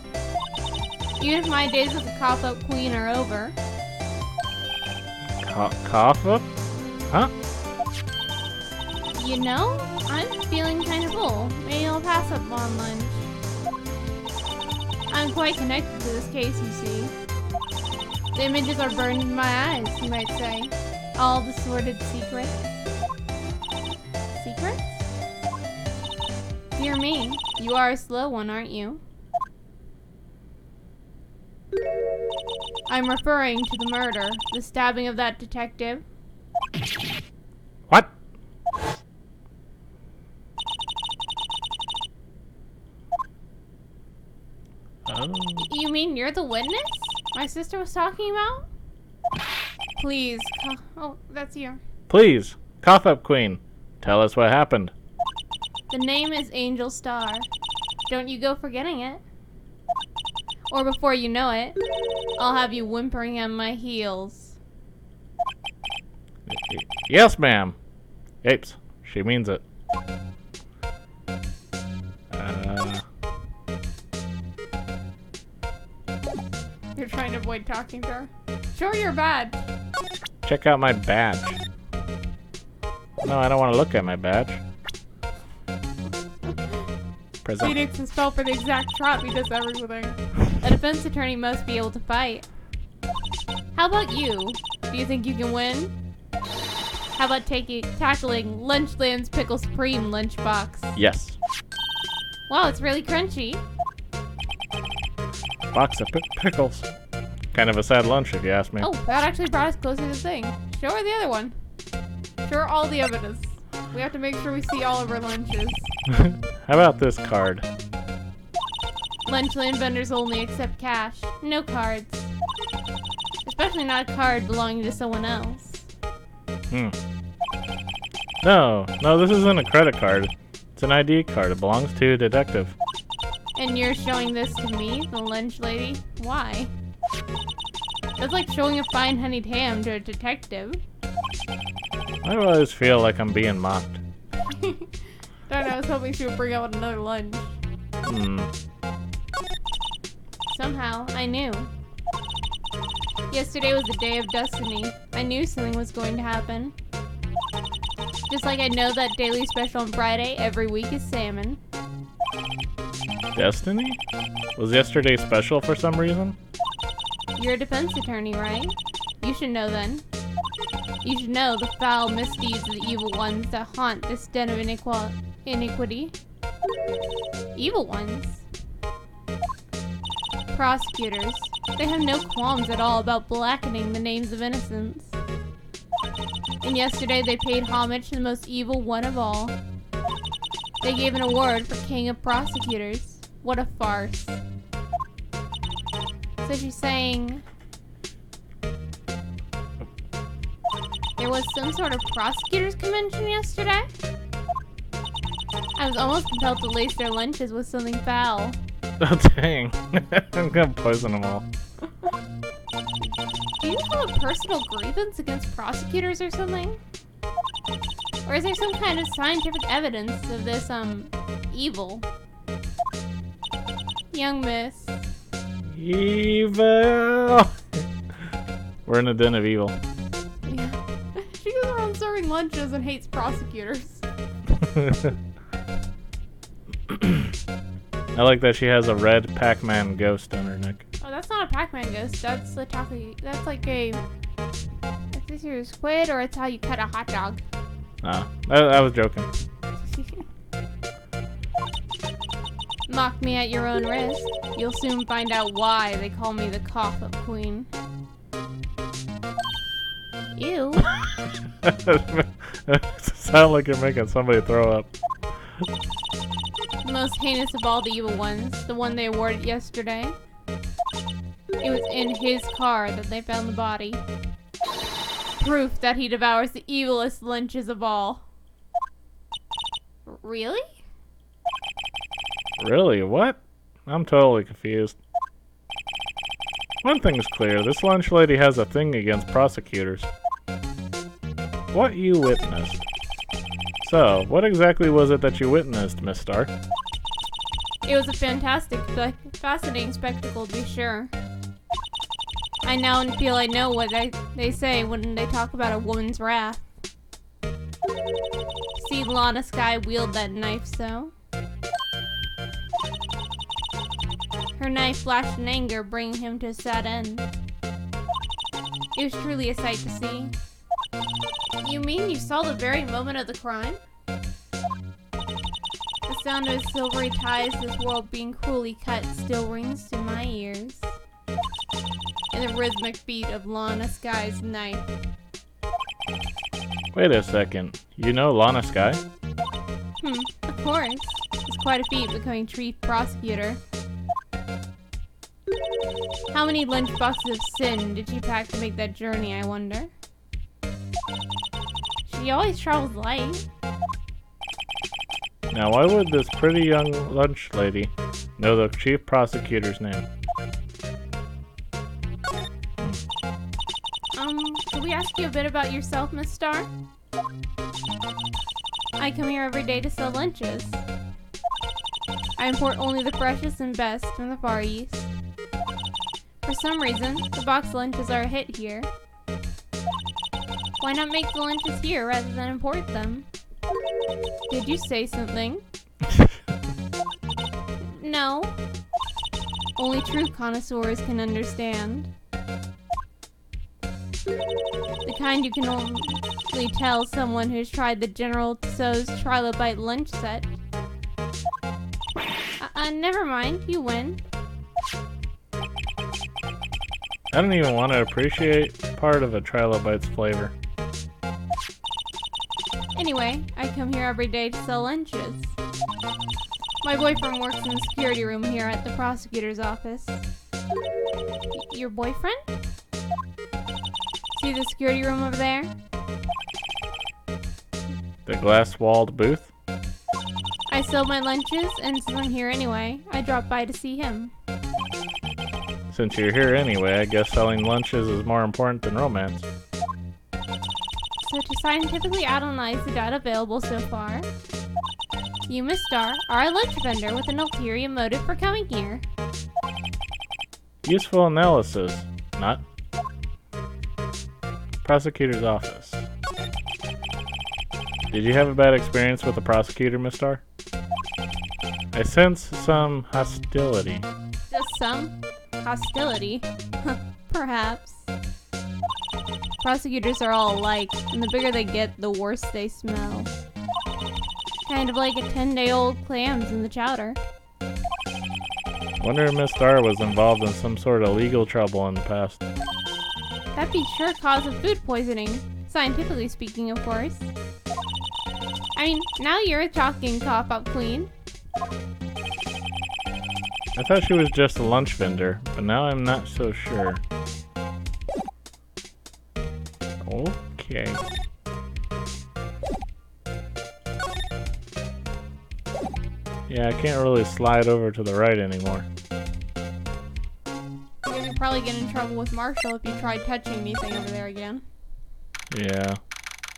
Even if my days as a cop-up queen are over. Cough up? Huh? You know, I'm feeling kind of full. Maybe I'll pass up on lunch. I'm quite connected to this case, you see. The images are burned in my eyes, you might say. All the sordid secrets. Secrets? Dear me, you are a slow one, aren't you? I'm referring to the murder, the stabbing of that detective. What? You mean you're the witness my sister was talking about? Please. Oh, that's you. Please, cough up queen. Tell us what happened. The name is Angel Star. Don't you go forgetting it. Or before you know it, I'll have you whimpering on my heels. Yes, ma'am. Apes, she means it. You're trying to avoid talking to her. Show her your badge. Check out my badge. No, I don't want to look at my badge. Present. Phoenix is spelled for the exact trap. He does everything. A defense attorney must be able to fight. How about you? Do you think you can win? How about tackling Lunchland's Pickle Supreme lunchbox? Yes. Wow, it's really crunchy. Box of pickles. Kind of a sad lunch, if you ask me. Oh, that actually brought us closer to the thing. Show her the other one. Show her all the evidence. We have to make sure we see all of her lunches. How about this card? Lunchland vendors only accept cash. No cards. Especially not a card belonging to someone else. No, this isn't a credit card. It's an ID card. It belongs to a detective. And you're showing this to me, the lunch lady? Why? That's like showing a fine honeyed ham to a detective. I always feel like I'm being mocked. Darn, I was hoping she would bring out another lunch. Somehow, I knew. Yesterday was the day of destiny. I knew something was going to happen. Just like I know that daily special on Friday every week is salmon. Destiny? Was yesterday special for some reason? You're a defense attorney, right? You should know then. You should know the foul misdeeds of the evil ones that haunt this den of iniquity. Evil ones? Prosecutors. They have no qualms at all about blackening the names of innocents. And yesterday they paid homage to the most evil one of all. They gave an award for King of Prosecutors. What a farce. So she's saying there was some sort of prosecutors convention yesterday? I was almost compelled to lace their lunches with something foul. Oh, dang. I'm gonna poison them all. Do you have a personal grievance against prosecutors or something? Or is there some kind of scientific evidence of this, evil? Young miss. Evil! We're in a den of evil. Yeah. She goes around serving lunches and hates prosecutors. I like that she has a red Pac-Man ghost on her neck. Oh, that's not a Pac-Man ghost. That's a taco. That's like a... Is this your squid, or it's how you cut a hot dog? Ah, I was joking. Mock me at your own risk. You'll soon find out why they call me the cough-up queen. Ew. Sound like you're making somebody throw up. The most heinous of all the evil ones, the one they awarded yesterday. It was in his car that they found the body. Proof that he devours the evilest lunches of all. Really? Really? What? I'm totally confused. One thing's clear, this lunch lady has a thing against prosecutors. What you witnessed? So, what exactly was it that you witnessed, Miss Star? It was a fantastic, fascinating spectacle, to be sure. I now feel I know what they say when they talk about a woman's wrath. See Lana Sky wield that knife so? Her knife flashed in anger, bringing him to a sad end. It was truly a sight to see. You mean you saw the very moment of the crime? The sound of silvery ties this world being cruelly cut still rings to my ears. And the rhythmic beat of Lana Sky's knife. Wait a second. You know Lana Sky? Of course. It's quite a feat becoming chief prosecutor. How many lunchboxes of sin did she pack to make that journey, I wonder? She always travels light. Now, why would this pretty young lunch lady know the chief prosecutor's name? Could we ask you a bit about yourself, Miss Star? I come here every day to sell lunches. I import only the freshest and best from the Far East. For some reason, the box lunches are a hit here. Why not make the lunches here rather than import them? Did you say something? No. Only true connoisseurs can understand. The kind you can only tell someone who's tried the General Tso's Trilobite lunch set. Never mind, you win. I don't even want to appreciate part of a Trilobite's flavor. Anyway, I come here every day to sell lunches. My boyfriend works in the security room here at the prosecutor's office. Your boyfriend? See the security room over there? The glass-walled booth? I sell my lunches, and since I'm here anyway, I drop by to see him. Since you're here anyway, I guess selling lunches is more important than romance. So to scientifically analyze the data available so far, you, Miss Star, are a lunch vendor with an ulterior motive for coming here. Useful analysis. Not. Prosecutor's office. Did you have a bad experience with the prosecutor, Miss Star? I sense some hostility. Just some hostility. Perhaps. Prosecutors are all alike, and the bigger they get, the worse they smell. Kind of like a 10-day-old clams in the chowder. Wonder if Miss Star was involved in some sort of legal trouble in the past. That'd be sure cause of food poisoning. Scientifically speaking, of course. I mean, now you're talking, cop-up queen. I thought she was just a lunch vendor, but now I'm not so sure. Okay. Yeah, I can't really slide over to the right anymore. You're probably get in trouble with Marshall if you tried touching anything over there again. Yeah.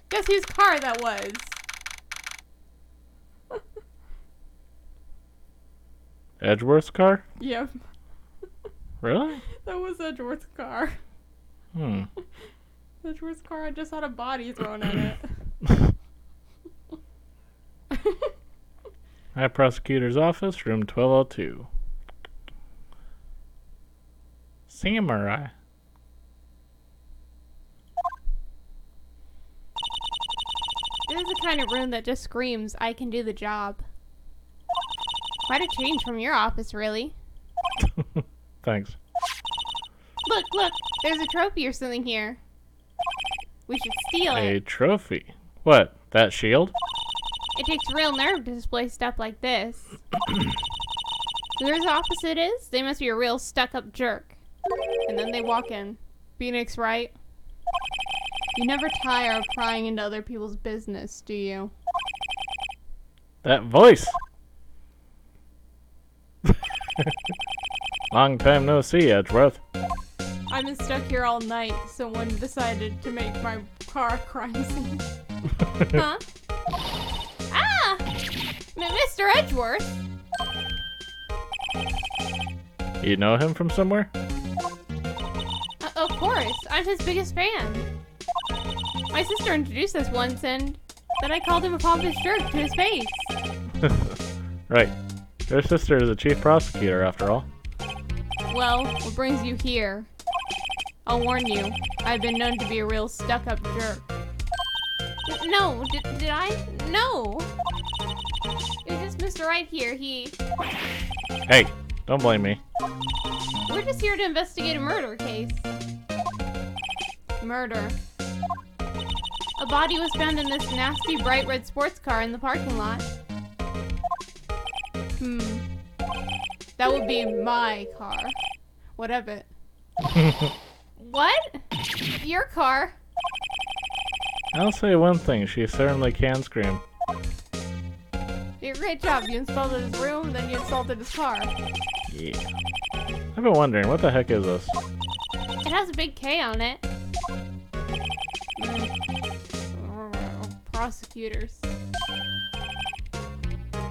Guess whose car that was? Edgeworth's car? Yep. Really? That was Edgeworth's car. Hmm. Edgeworth's car just had a body thrown at it. High Prosecutor's Office, room 1202. Samurai. This is the kind of room that just screams, I can do the job. Quite a change from your office, really. Thanks. Look, there's a trophy or something here. We should steal A it. trophy. What? That shield? It takes real nerve to display stuff like this. Whoever's office it is, they must be a real stuck-up jerk. And then they walk in. Phoenix, right? You never tire of prying into other people's business, do you? That voice! Long time no see, Edgeworth. I've been stuck here all night. Someone decided to make my car a crime scene. Huh? Ah! Mr. Edgeworth! You know him from somewhere? Of course, I'm his biggest fan. My sister introduced us once and then I called him a pompous jerk to his face. Right. Your sister is a chief prosecutor, after all. Well, what brings you here? I'll warn you, I've been known to be a real stuck-up jerk. No, did I? No! It was just Mr. Wright here, Hey, don't blame me. We're just here to investigate a murder case. Murder. A body was found in this nasty bright red sports car in the parking lot. That would be my car. What of it? What? Your car? I'll say one thing, she certainly can scream. You did a great job. You insulted his room, then you insulted his car. Yeah. I've been wondering, what the heck is this? It has a big K on it. Prosecutors.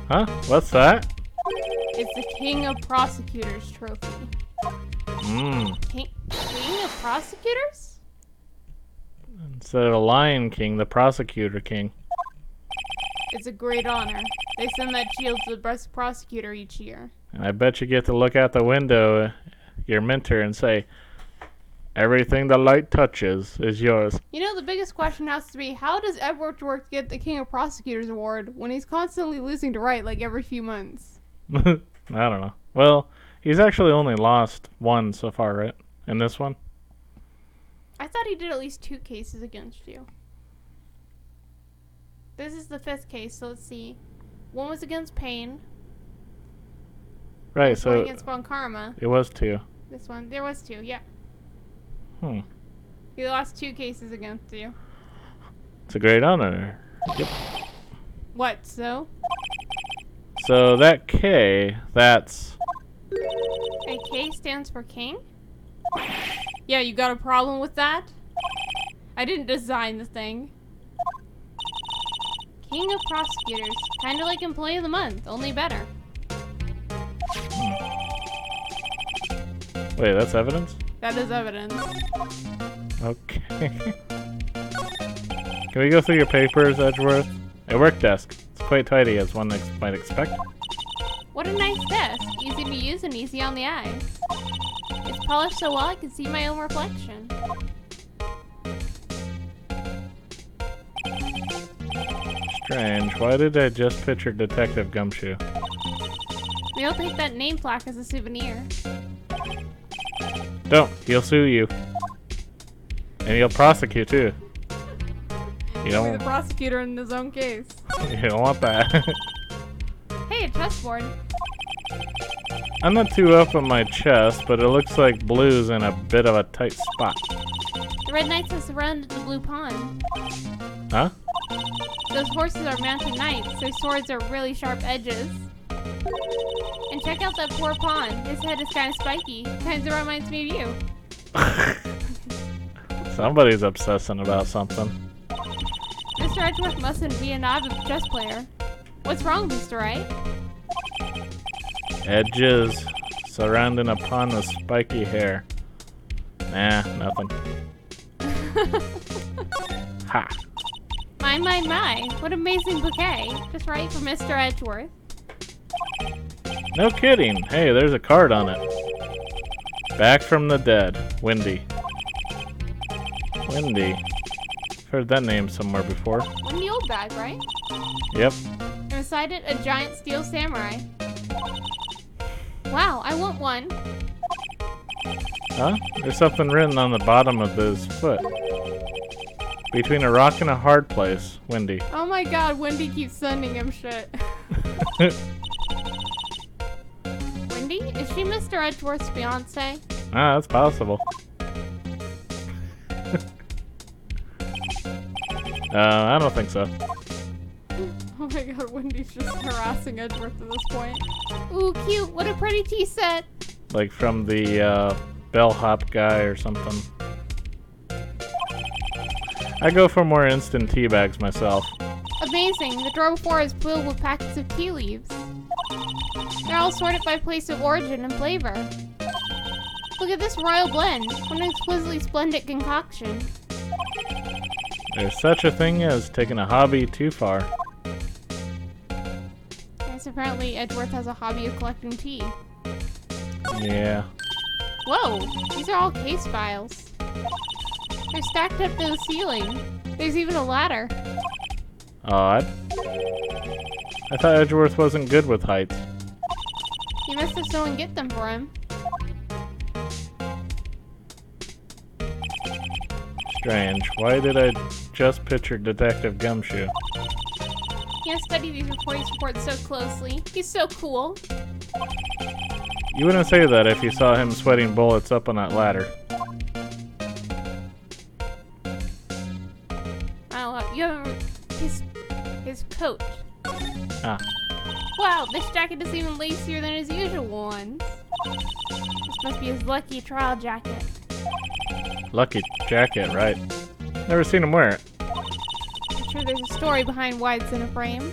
Huh? What's that? It's the King of Prosecutors trophy. King of Prosecutors? Instead of a Lion King, the Prosecutor King. It's a great honor. They send that shield to the best prosecutor each year. And I bet you get to look out the window, your mentor, and say, everything the light touches is yours. You know, the biggest question has to be, how does Edgeworth get the King of Prosecutors award when he's constantly losing to Wright like every few months? I don't know. Well, he's actually only lost one so far, right? In this one? I thought he did at least 2 cases against you. This is the 5th case, so let's see. One was against Payne. Right, One so against Von Karma. it was 2. This one, there was 2, yeah. He lost 2 cases against you. It's a great honor. Yep. What, so? So that K, that's... A K stands for king? Yeah, you got a problem with that? I didn't design the thing. King of Prosecutors. Kinda like Employee of the Month, only better. Wait, that's evidence? That is evidence. Okay. Can we go through your papers, Edgeworth? A work desk. It's quite tidy, as one might expect. What a nice desk. Easy to use and easy on the eyes. It's polished so well I can see my own reflection. Strange. Why did I just picture Detective Gumshoe? Maybe I'll take that name plaque as a souvenir. Don't. He'll sue you. And he'll prosecute, too. You He'll be don't, the prosecutor in his own case. you don't want that. Hey, a chessboard. I'm not too up on my chest, but it looks like blue's in a bit of a tight spot. The Red Knights have surrounded the Blue Pawn. Huh? Those horses are mounted knights. Their swords are really sharp edges. And check out that poor pawn. His head is kind of spiky. Kind of reminds me of you. Somebody's obsessing about something. Mr. Edgeworth mustn't be a novice chess player. What's wrong, Mr. Wright? Edges surrounding upon the spiky hair. Nah, nothing. Ha! My. What amazing bouquet. Just right for Mr. Edgeworth. No kidding. Hey, there's a card on it. Back from the dead. Wendy. Wendy. Heard that name somewhere before. Wendy Oldbag, right? Yep. And beside it, a giant steel samurai. Wow, I want one. Huh? There's something written on the bottom of his foot. Between a rock and a hard place, Wendy. Oh my god, Wendy keeps sending him shit. Wendy? Is she Mr. Edgeworth's fiance? Ah, that's possible. I don't think so. Oh my god, Wendy's just harassing Edgeworth at this point. Ooh, cute. What a pretty tea set. Like from the bellhop guy or something. I go for more instant tea bags myself. Amazing. The drawer before is filled with packets of tea leaves. They're all sorted by place of origin and flavor. Look at this royal blend. What an exquisitely splendid concoction. There's such a thing as taking a hobby too far. Yes, apparently Edgeworth has a hobby of collecting tea. Yeah. Whoa, these are all case files. They're stacked up to the ceiling. There's even a ladder. Odd. I thought Edgeworth wasn't good with heights. He must have someone get them for him. Strange. Why did I just picture Detective Gumshoe? He has studied these police reports so closely. He's so cool. You wouldn't say that if you saw him sweating bullets up on that ladder. Oh, you haven't... His coat. Ah. Wow, this jacket is even lacier than his usual ones. This must be his lucky trial jacket. Lucky jacket, right. Never seen him wear it. I'm sure there's a story behind why it's in a frame.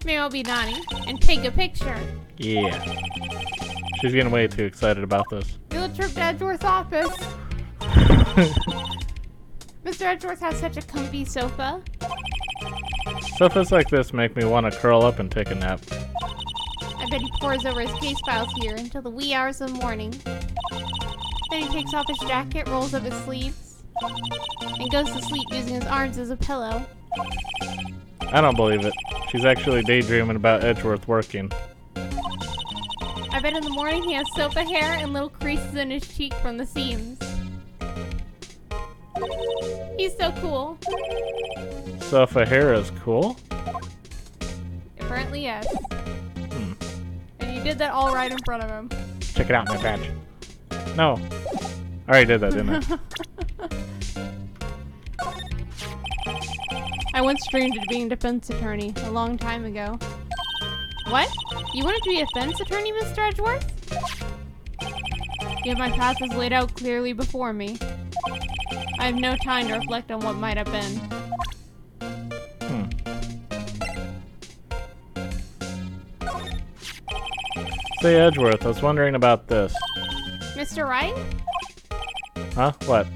Maybe I'll be naughty and take a picture. Yeah. She's getting way too excited about this. Field trip to Edgeworth's office. Mr. Edgeworth has such a comfy sofa. Sofas like this make me want to curl up and take a nap. I bet he pores over his case files here until the wee hours of the morning. Then he takes off his jacket, rolls up his sleeves, and goes to sleep using his arms as a pillow. I don't believe it. She's actually daydreaming about Edgeworth working. I bet in the morning he has sofa hair and little creases in his cheek from the seams. He's so cool. Sofa hair is cool? Apparently, yes. And you did that all right in front of him. Check it out, my badge. No. I already did that, didn't I? I once dreamed of being a defense attorney a long time ago. What? You wanted to be a defense attorney, Mr. Edgeworth? Yet my path is laid out clearly before me. I have no time to reflect on what might have been. Say, Edgeworth, I was wondering about this. Mr. Wright? Huh? What?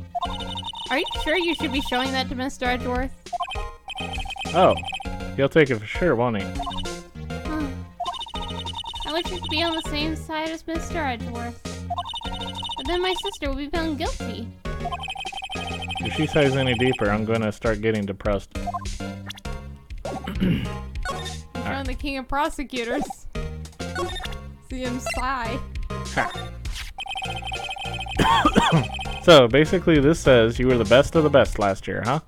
Are you sure you should be showing that to Mr. Edgeworth? Oh. He'll take it for sure, won't he? I wish we could be on the same side as Mr. Edgeworth. But then my sister will be found guilty. If she sighs any deeper, I'm going to start getting depressed. I'm showing the king of prosecutors. See him sigh. So, basically this says you were the best of the best last year, huh?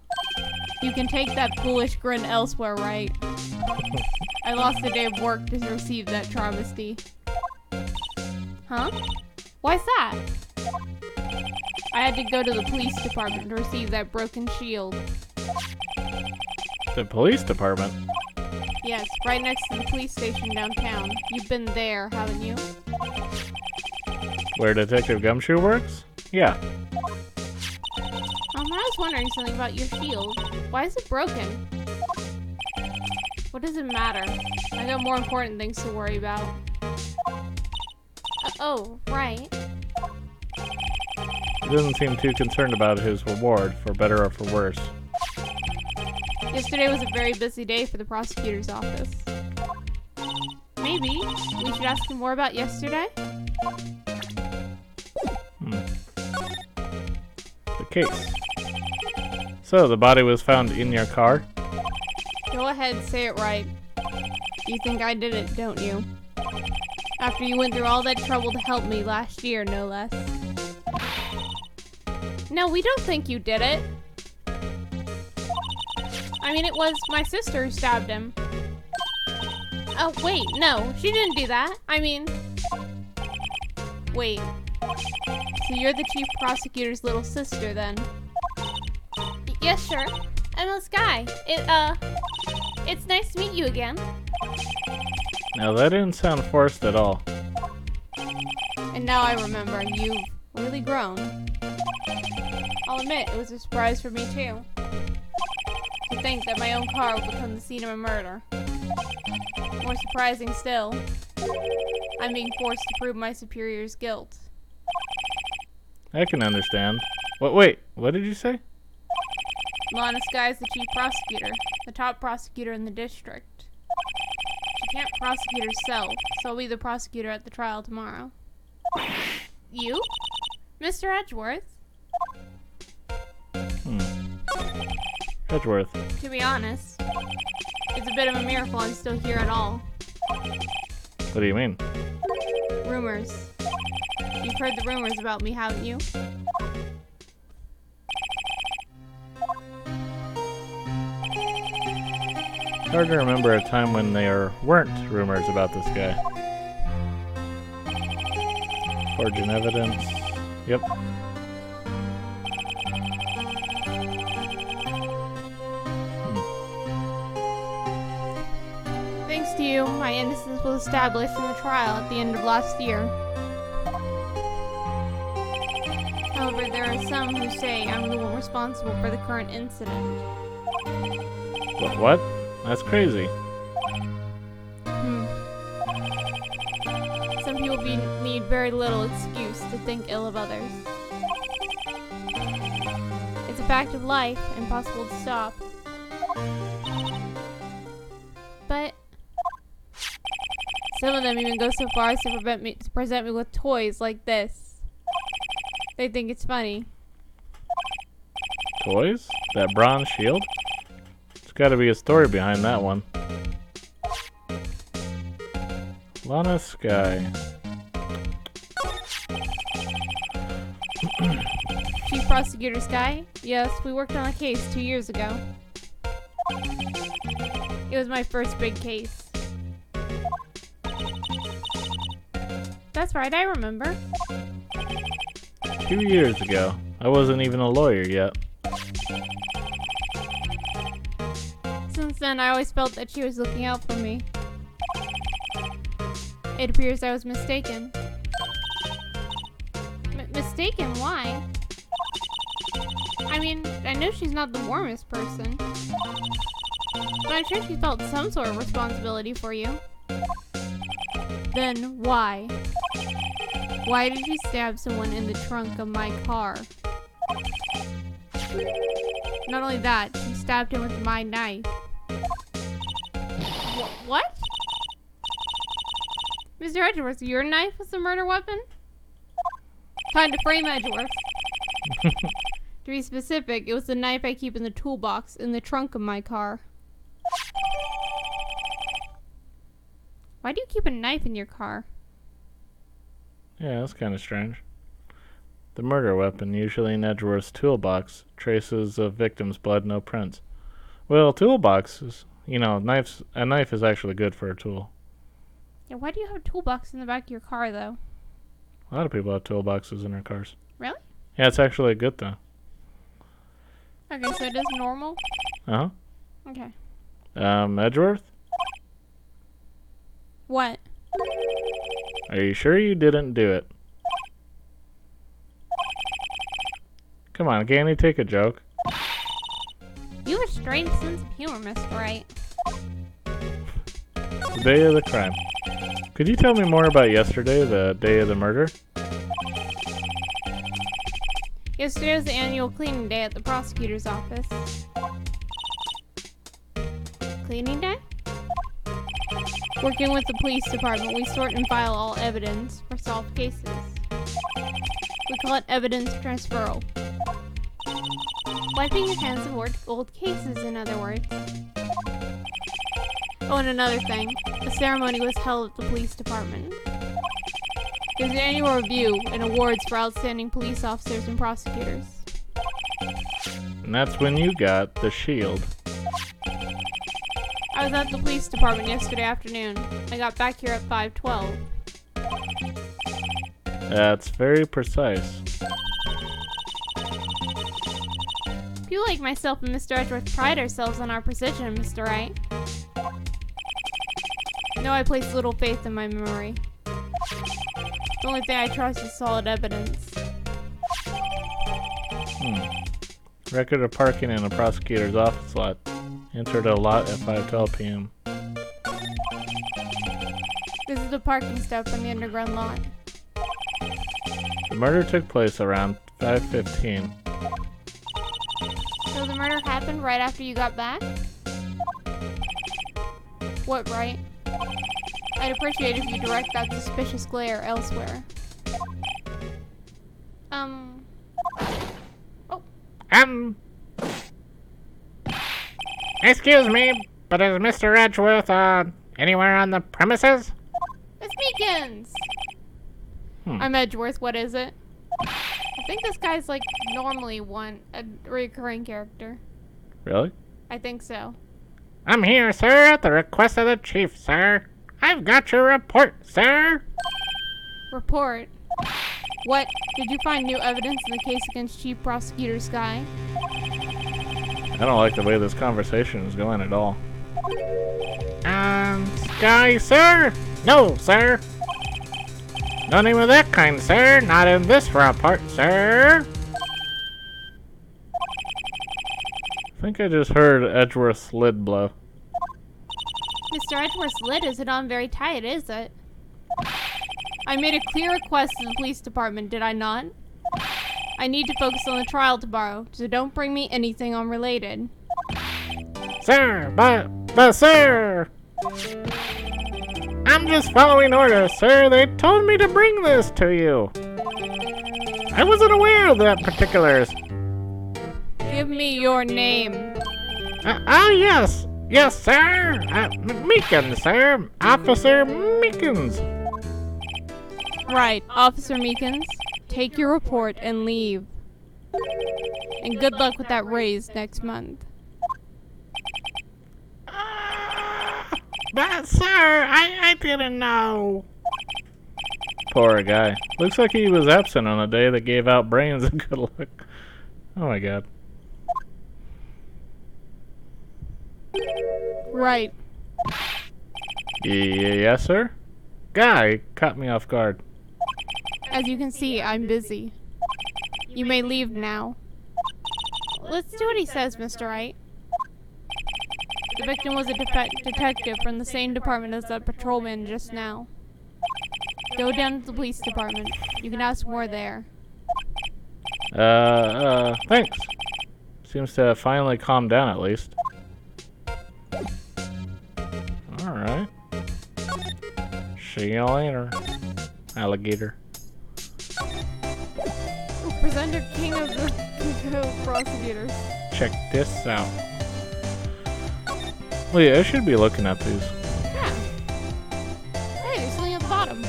You can take that foolish grin elsewhere, right? I lost a day of work to receive that travesty. Huh? Why's that? I had to go to the police department to receive that broken shield. The police department? Yes, right next to the police station downtown. You've been there, haven't you? Where Detective Gumshoe works? Yeah. I was wondering something about your shield. Why is it broken? What does it matter? I got more important things to worry about. Oh, right. He doesn't seem too concerned about his reward, for better or for worse. Yesterday was a very busy day for the prosecutor's office. Maybe we should ask him more about yesterday? The case. So, the body was found in your car? Go ahead, say it right. You think I did it, don't you? After you went through all that trouble to help me last year, no less. No, we don't think you did it. I mean, it was my sister who stabbed him. Oh, wait, no, she didn't do that. I mean... Wait. So you're the chief prosecutor's little sister, then? Yes, sure. I'm this guy. It's nice to meet you again. Now, that didn't sound forced at all. And now I remember, you've really grown. I'll admit, it was a surprise for me, too. To think that my own car would become the scene of a murder. More surprising still, I'm being forced to prove my superior's guilt. I can understand. Wait, what did you say? Lana Sky's the chief prosecutor, the top prosecutor in the district. She can't prosecute herself, so I'll be the prosecutor at the trial tomorrow. You? Mr. Edgeworth? Edgeworth. To be honest, it's a bit of a miracle I'm still here at all. What do you mean? Rumors. You've heard the rumors about me, haven't you? Hard to remember a time when there weren't rumors about this guy. Forging evidence. Yep. Thanks to you, my innocence was established in the trial at the end of last year. However, there are some who say I'm the one responsible for the current incident. What? That's crazy. Some people need very little excuse to think ill of others. It's a fact of life, impossible to stop. But some of them even go so far as to present me with toys like this. They think it's funny. Toys? That bronze shield? There's gotta be a story behind that one. Lana Sky. Chief Prosecutor Sky? Yes, we worked on a case 2 years ago. It was my first big case. That's right, I remember. 2 years ago. I wasn't even a lawyer yet. Since then, I always felt that she was looking out for me. It appears I was mistaken. Mistaken? Why? I mean, I know she's not the warmest person. But I'm sure she felt some sort of responsibility for you. Then why? Why did you stab someone in the trunk of my car? Not only that, she stabbed him with my knife. What? Mr. Edgeworth, your knife was the murder weapon? Time to frame Edgeworth. To be specific, it was the knife I keep in the toolbox in the trunk of my car. Why do you keep a knife in your car? Yeah, that's kind of strange. The murder weapon, usually in Edgeworth's toolbox, traces of victim's blood, no prints. Well, toolboxes, you know, a knife is actually good for a tool. Yeah, why do you have a toolbox in the back of your car, though? A lot of people have toolboxes in their cars. Really? Yeah, it's actually a good thing. Okay, so it is normal? Uh-huh. Okay. Edgeworth? What? Are you sure you didn't do it? Come on, can't you take a joke? You have a strange sense of humor, Mr. Wright. The day of the crime. Could you tell me more about yesterday, the day of the murder? Yesterday was the annual cleaning day at the prosecutor's office. Cleaning day? Working with the police department, we sort and file all evidence for solved cases. We call it evidence transferal. Wiping your hands of old cases, in other words. Oh, and another thing. The ceremony was held at the police department. There's an annual review and awards for outstanding police officers and prosecutors. And that's when you got the shield. I was at the police department yesterday afternoon. I got back here at 5:12. That's very precise. People like myself and Mr. Edgeworth pride ourselves on our precision, Mr. Wright. No, I place little faith in my memory. The only thing I trust is solid evidence. Record of parking in a prosecutor's office lot. Entered a lot at 5:12 p.m. This is the parking stop on the underground lot. The murder took place around 5:15. So the murder happened right after you got back? What, right? I'd appreciate if you direct that suspicious glare elsewhere. Excuse me, but is Mr. Edgeworth, anywhere on the premises? It's Meekins! I'm Edgeworth, what is it? I think this guy's like normally a recurring character. Really? I think so. I'm here, sir, at the request of the chief, sir. I've got your report, sir. Report? What? Did you find new evidence in the case against Chief Prosecutor Sky? I don't like the way this conversation is going at all. Sky, sir? No, sir. No name of that kind, sir. Not in this report, sir. I think I just heard Edgeworth's lid blow. Mr. Edgeworth's lid isn't on very tight, is it? I made a clear request to the police department, did I not? I need to focus on the trial tomorrow, so don't bring me anything unrelated. Sir, but sir! I'm just following orders, sir. They told me to bring this to you. I wasn't aware of that particulars. Give me your name. Yes. Yes, sir. Meekins, sir. Officer Meekins. Right, Officer Meekins. Take your report and leave. And good luck with that raise next month. But, sir, I didn't know. Poor guy. Looks like he was absent on a day that gave out brains and good luck. Oh my god. Right. Yes, sir? Guy caught me off guard. As you can see, I'm busy. You may leave now. Let's do what he says, Mr. Wright. The victim was a detective from the same department as the patrolman just now. Go down to the police department. You can ask more there. Thanks. Seems to have finally calmed down at least. Alright. See you later, alligator. Presenter King of the prosecutors. Check this out. Wait, I should be looking at these. Yeah. Hey, there's something at the bottom.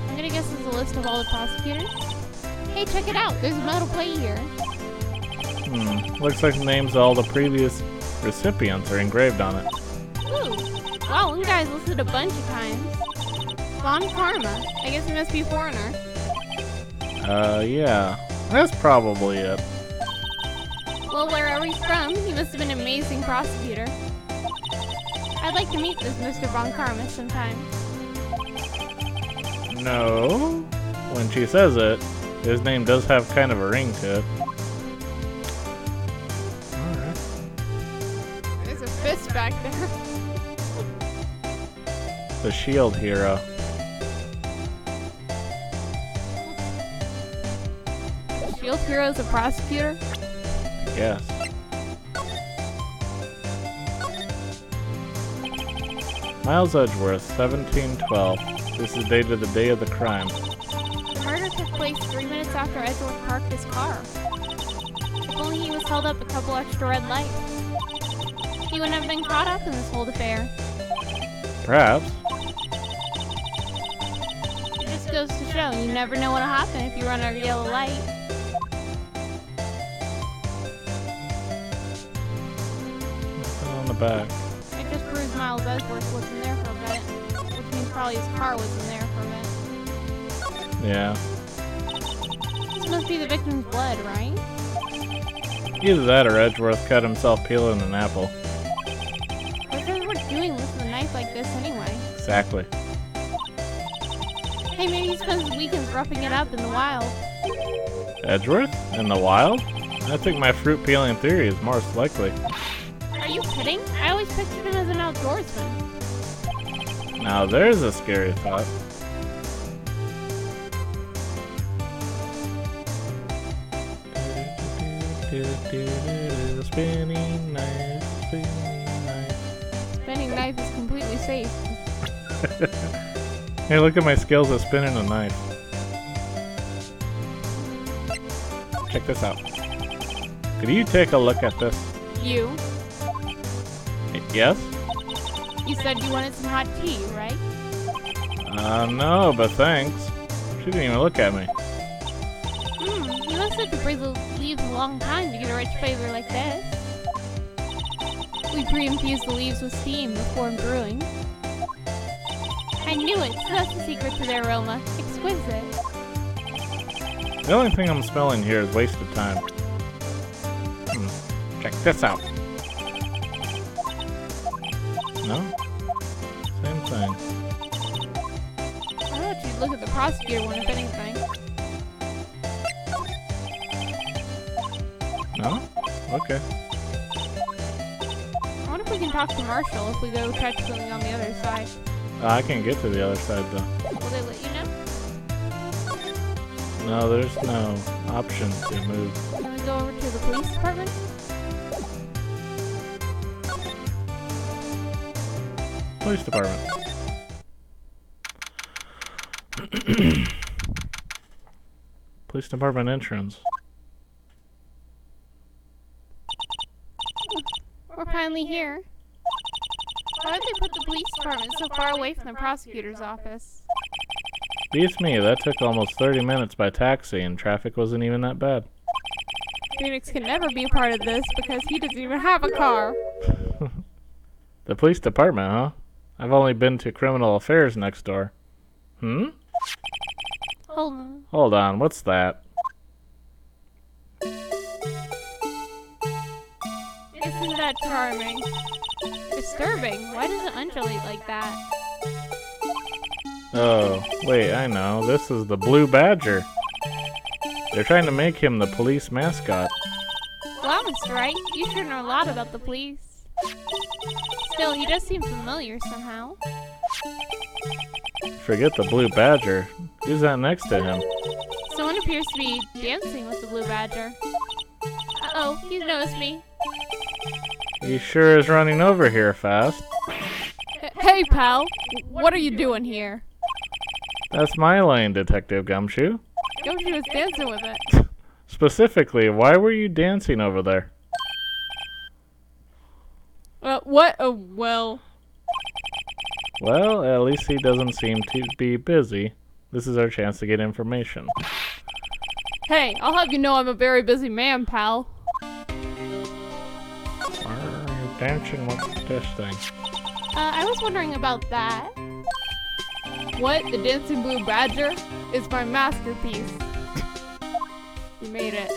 I'm gonna guess it's a list of all the prosecutors. Hey, check it out. There's a metal plate here. Looks like the names of all the previous recipients are engraved on it. Ooh. Wow, one guy's listed a bunch of times. Von Karma. I guess he must be a foreigner. Yeah. That's probably it. Well, wherever he's from, he must have been an amazing prosecutor. I'd like to meet this Mr. Von Karma sometime. No. When she says it, his name does have kind of a ring to it. Alright. There's a fist back there. The shield hero. Shield Hero's a prosecutor? Yes. Miles Edgeworth, 1712. This is dated the day of the crime. The murder took place 3 minutes after Edgeworth parked his car. If only he was held up a couple extra red lights, he wouldn't have been caught up in this whole affair. Perhaps. It just goes to show you never know what'll happen if you run a yellow light. Nothing on the back. It just proves Miles Edgeworth wasn't there for a bit, which means probably his car wasn't there for a bit. Yeah. This must be the victim's blood, right? Either that or Edgeworth cut himself peeling an apple. What's Edgeworth doing with a knife like this anyway? Exactly. Hey, maybe he spends his weekends roughing it up in the wild. Edgeworth? In the wild? I think my fruit peeling theory is most likely. Are you kidding? I always pictured him as an outdoorsman. Now there's a scary thought. Spinning knife, spinning knife. Spinning knife is completely safe. Hey, look at my skills at spinning a knife. Check this out. Could you take a look at this? You? Yes? You said you wanted some hot tea, right? No, but thanks. She didn't even look at me. You must have to breathe the leaves a long time to get a rich flavor like this. We pre-infuse the leaves with steam before brewing. I knew it, so that's the secret to their aroma. Exquisite. The only thing I'm smelling here is wasted time. Check this out. No? Same thing. I thought you'd look at the prosecutor one, if anything. No? Okay. I wonder if we can talk to Marshall if we go catch something on the other side. I can't get to the other side though. Will they let you know? No, there's no option to move. Can we go over to the police department? Police department. Police department entrance. We're finally here. Why would they put the police department so far away from the prosecutor's office? Beats me, that took almost 30 minutes by taxi and traffic wasn't even that bad. Phoenix can never be a part of this because he doesn't even have a car. The police department, huh? I've only been to criminal affairs next door. Hold on. Hold on, what's that? Isn't that charming? Disturbing. Why does it undulate like that? Oh, wait, I know. This is the Blue Badger. They're trying to make him the police mascot. Wow, Mr. Wright, you sure know a lot about the police. Still, he does seem familiar somehow. Forget the Blue Badger. Who's that next to him? Someone appears to be dancing with the Blue Badger. Uh-oh, he's noticed me. He sure is running over here fast. Hey, pal. What are you doing here? That's my lane, Detective Gumshoe. Gumshoe was dancing with it. Specifically, why were you dancing over there? What? Oh, well. Well, at least he doesn't seem to be busy. This is our chance to get information. Hey, I'll have you know I'm a very busy man, pal. Why are you dancing with this thing? I was wondering about that. What? The Dancing Blue Badger? Is my masterpiece. You made it.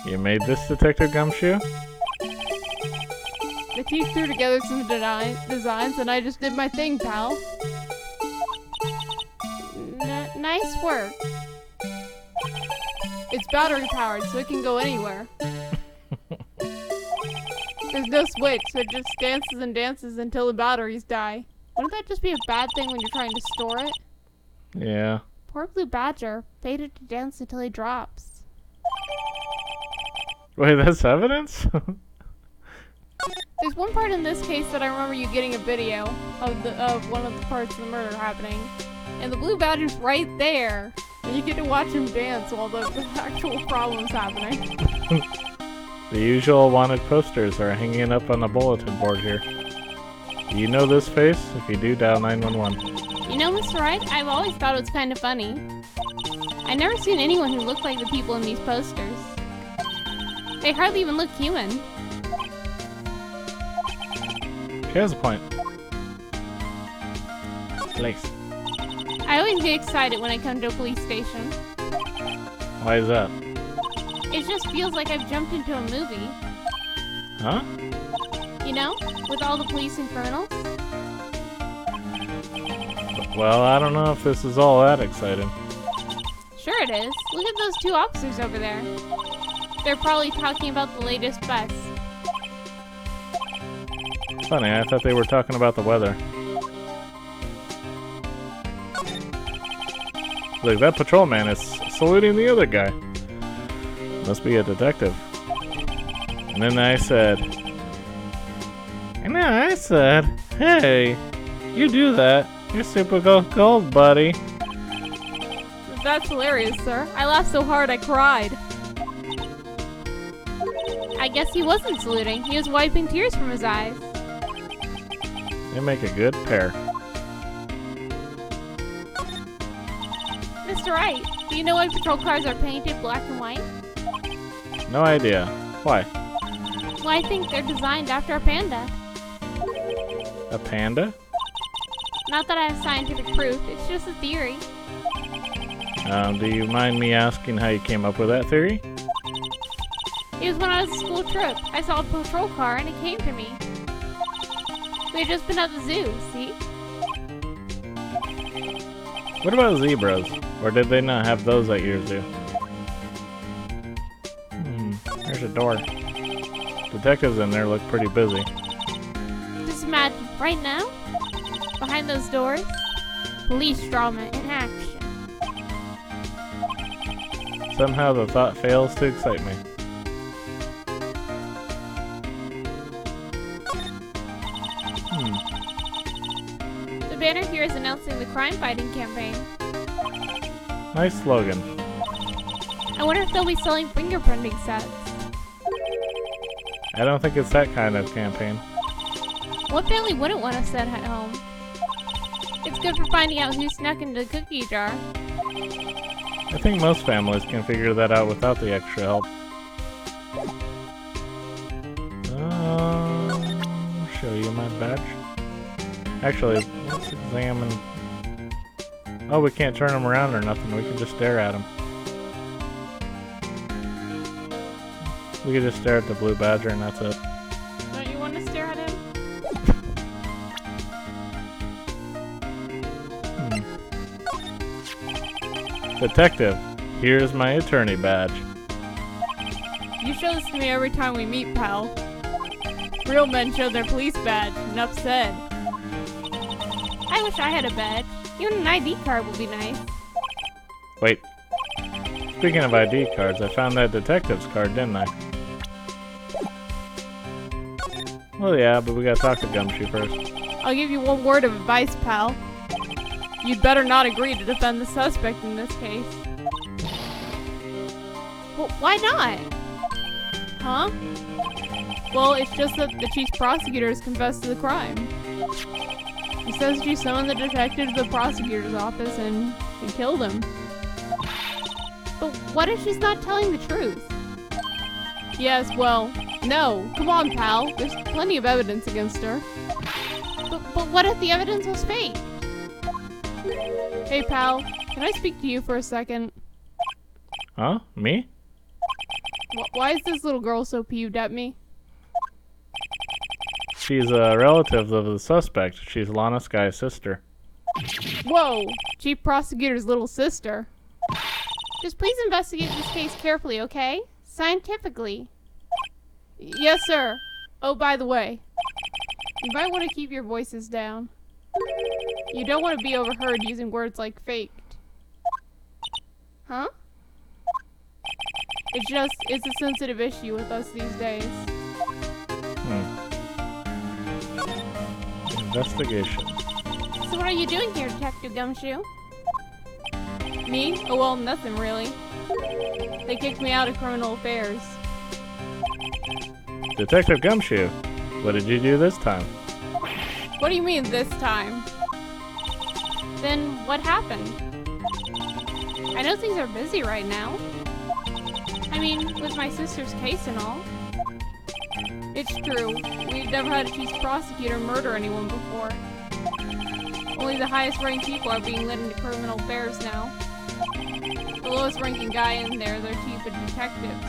You made this, Detective Gumshoe? The teeth threw together some designs and I just did my thing, pal. Nice work. It's battery powered, so it can go anywhere. There's no switch, so it just dances and dances until the batteries die. Wouldn't that just be a bad thing when you're trying to store it? Yeah. Poor Blue Badger, fated to dance until he drops. Wait, that's evidence? There's one part in this case that I remember you getting a video of one of the parts of the murder happening. And the Blue Badger's right there. And you get to watch him dance while the actual problem's happening. The usual wanted posters are hanging up on the bulletin board here. Do you know this face? If you do, dial 911. You know, Mr. Wright, I've always thought it was kind of funny. I've never seen anyone who looked like the people in these posters. They hardly even look human. She has a point. Police. I always get excited when I come to a police station. Why is that? It just feels like I've jumped into a movie. Huh? You know? With all the police and criminals. Well, I don't know if this is all that exciting. Sure it is. Look at those two officers over there. They're probably talking about the latest bus. Funny, I thought they were talking about the weather. Look, that patrolman is saluting the other guy. Must be a detective. And then I said, hey, you do that. You're super gold, buddy. That's hilarious, sir. I laughed so hard I cried. I guess he wasn't saluting. He was wiping tears from his eyes. They make a good pair. Mr. Wright, do you know why patrol cars are painted black and white? No idea. Why? Well, I think they're designed after a panda. A panda? Not that I have scientific proof, it's just a theory. Do you mind me asking how you came up with that theory? It was when I was on a school trip. I saw a patrol car and it came to me. We had just been at the zoo, see? What about zebras? Or did they not have those at your zoo? There's a door. Detectives in there look pretty busy. Just imagine, right now, behind those doors, police drama in action. Somehow the thought fails to excite me. The banner here is announcing the crime-fighting campaign. Nice slogan. I wonder if they'll be selling fingerprinting sets. I don't think it's that kind of campaign. What family wouldn't want a set at home? It's good for finding out who snuck into the cookie jar. I think most families can figure that out without the extra help. Show you my badge. Actually, let's examine. Oh, we can't turn them around or nothing. We can just stare at them. We can just stare at the Blue Badger and that's it. Don't you want to stare at him? Detective, here's my attorney badge. You show this to me every time we meet, pal. Real men show their police badge, enough said. I wish I had a badge. Even an ID card would be nice. Wait. Speaking of ID cards, I found that detective's card, didn't I? Well, yeah, but we gotta talk to Gumshoe first. I'll give you one word of advice, pal. You'd better not agree to defend the suspect in this case. Well, why not? Huh? Well, it's just that the chief prosecutor has confessed to the crime. He says she summoned the detective to the prosecutor's office and she killed him. But what if she's not telling the truth? Yes, well, no. Come on, pal. There's plenty of evidence against her. But what if the evidence was fake? Hey, pal. Can I speak to you for a second? Huh? Me? Why is this little girl so peeved at me? She's a relative of the suspect. She's Lana Sky's sister. Whoa! Chief Prosecutor's little sister. Just please investigate this case carefully, okay? Scientifically. Yes, sir. Oh, by the way, you might want to keep your voices down. You don't want to be overheard using words like faked. Huh? It's a sensitive issue with us these days. Investigation. So what are you doing here, Detective Gumshoe? Me? Oh, well, nothing really. They kicked me out of criminal affairs. Detective Gumshoe, what did you do this time? What do you mean, this time? Then, what happened? I know things are busy right now. I mean, with my sister's case and all. It's true. We've never had a chief prosecutor murder anyone before. Only the highest ranked people are being led into criminal affairs now. The lowest ranking guy in there, their chief of detectives.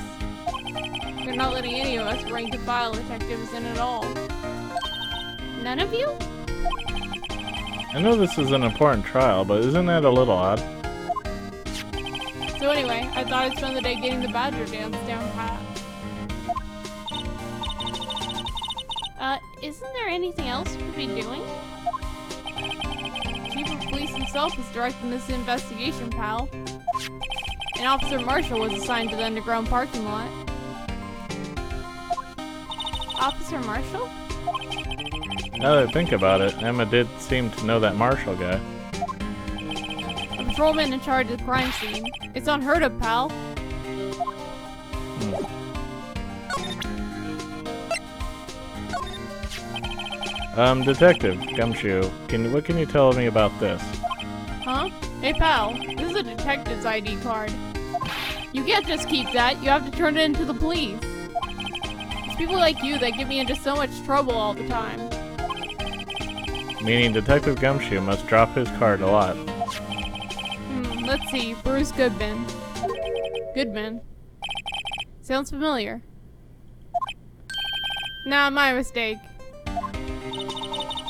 They're not letting any of us rank and file detectives in at all. None of you? I know this is an important trial, but isn't that a little odd? So anyway, I thought I'd spend the day getting the Badger dance down pat. Isn't there anything else we could be doing? Chief of Police himself is directing this investigation, pal. And Officer Marshall was assigned to the underground parking lot. Officer Marshall? Now that I think about it, Emma did seem to know that Marshall guy. A patrolman in charge of the crime scene. It's unheard of, pal. Detective Gumshoe, what can you tell me about this? Huh? Hey, pal. This is a detective's ID card. You can't just keep that. You have to turn it in to the police. It's people like you that get me into so much trouble all the time. Meaning Detective Gumshoe must drop his card a lot. Let's see. Bruce Goodman. Goodman. Sounds familiar. Nah, my mistake.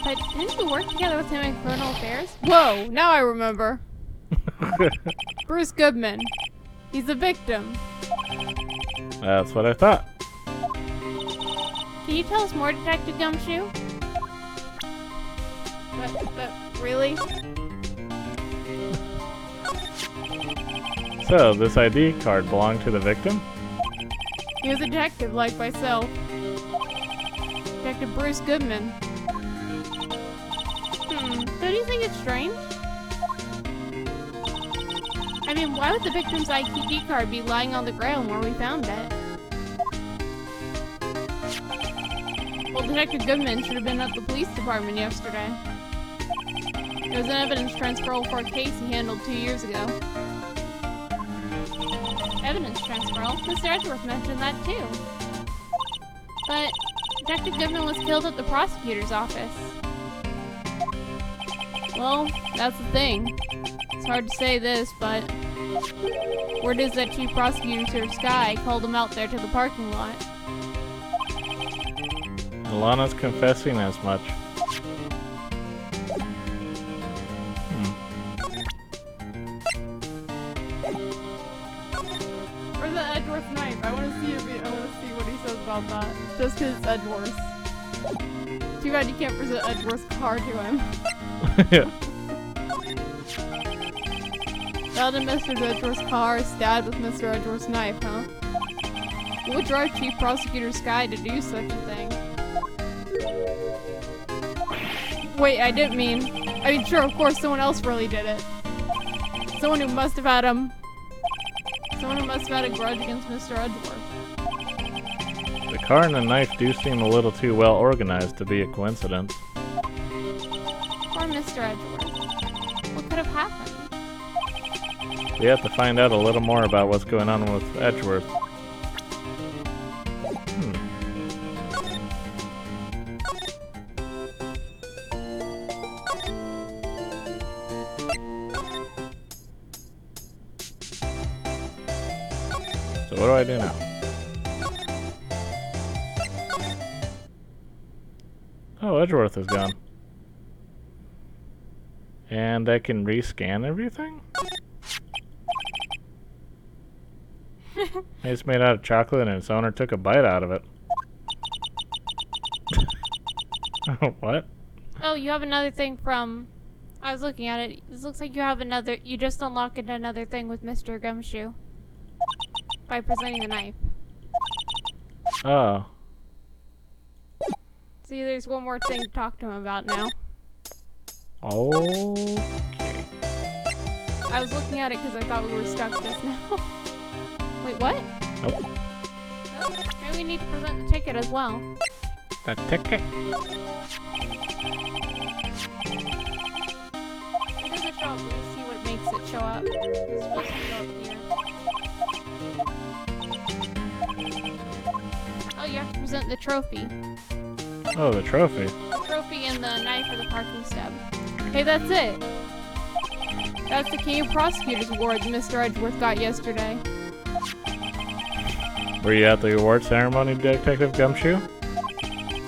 But didn't you work together with him in criminal affairs? Whoa, now I remember. Bruce Goodman. He's a victim. That's what I thought. Can you tell us more, Detective Gumshoe? But really? So, this ID card belonged to the victim? He was a detective like myself. Detective Bruce Goodman. Don't you think it's strange? I mean, why would the victim's ID card be lying on the ground where we found it? Well, Detective Goodman should have been at the police department yesterday. It was an evidence transferal for a case he handled 2 years ago. Evidence transferal? Mr. Edgeworth mentioned that too. But Detective Goodman was killed at the prosecutor's office. Well, that's the thing. It's hard to say this, but word is that Chief Prosecutor Sky called him out there to the parking lot. Alana's confessing as much. Where's the Edgeworth knife? I want to see what he says about that. Just 'cause it's Edgeworth. Too bad you can't present Edgeworth's car to him. Yeah. Found in Mr. Edgeworth's car, stabbed with Mr. Edgeworth's knife, huh? What would drive Chief Prosecutor Sky to do such a thing? Wait, I didn't mean... I mean, sure, of course, someone else really did it. Someone who must have had a grudge against Mr. Edgeworth. The car and the knife do seem a little too well organized to be a coincidence. Poor Mr. Edgeworth. What could have happened? We have to find out a little more about what's going on with Edgeworth. So what do I do now? Oh, Edgeworth is gone. And I can rescan everything? It's made out of chocolate and its owner took a bite out of it. What? Oh, you have another thing from... I was looking at it. This looks like you have another... You just unlocked another thing with Mr. Gumshoe. By presenting the knife. Oh. See, there's one more thing to talk to him about now. Oh. I was looking at it because I thought we were stuck just now. Wait, what? Nope. Oh, maybe we need to present the ticket as well. The ticket. It doesn't show up. Let me see what makes it show up. It's supposed to show up here. Oh, you have to present the trophy. Oh, the trophy. The trophy and the knife for the parking stub. Hey, that's it. That's the King of Prosecutors Award Mr. Edgeworth got yesterday. Were you at the award ceremony, Detective Gumshoe?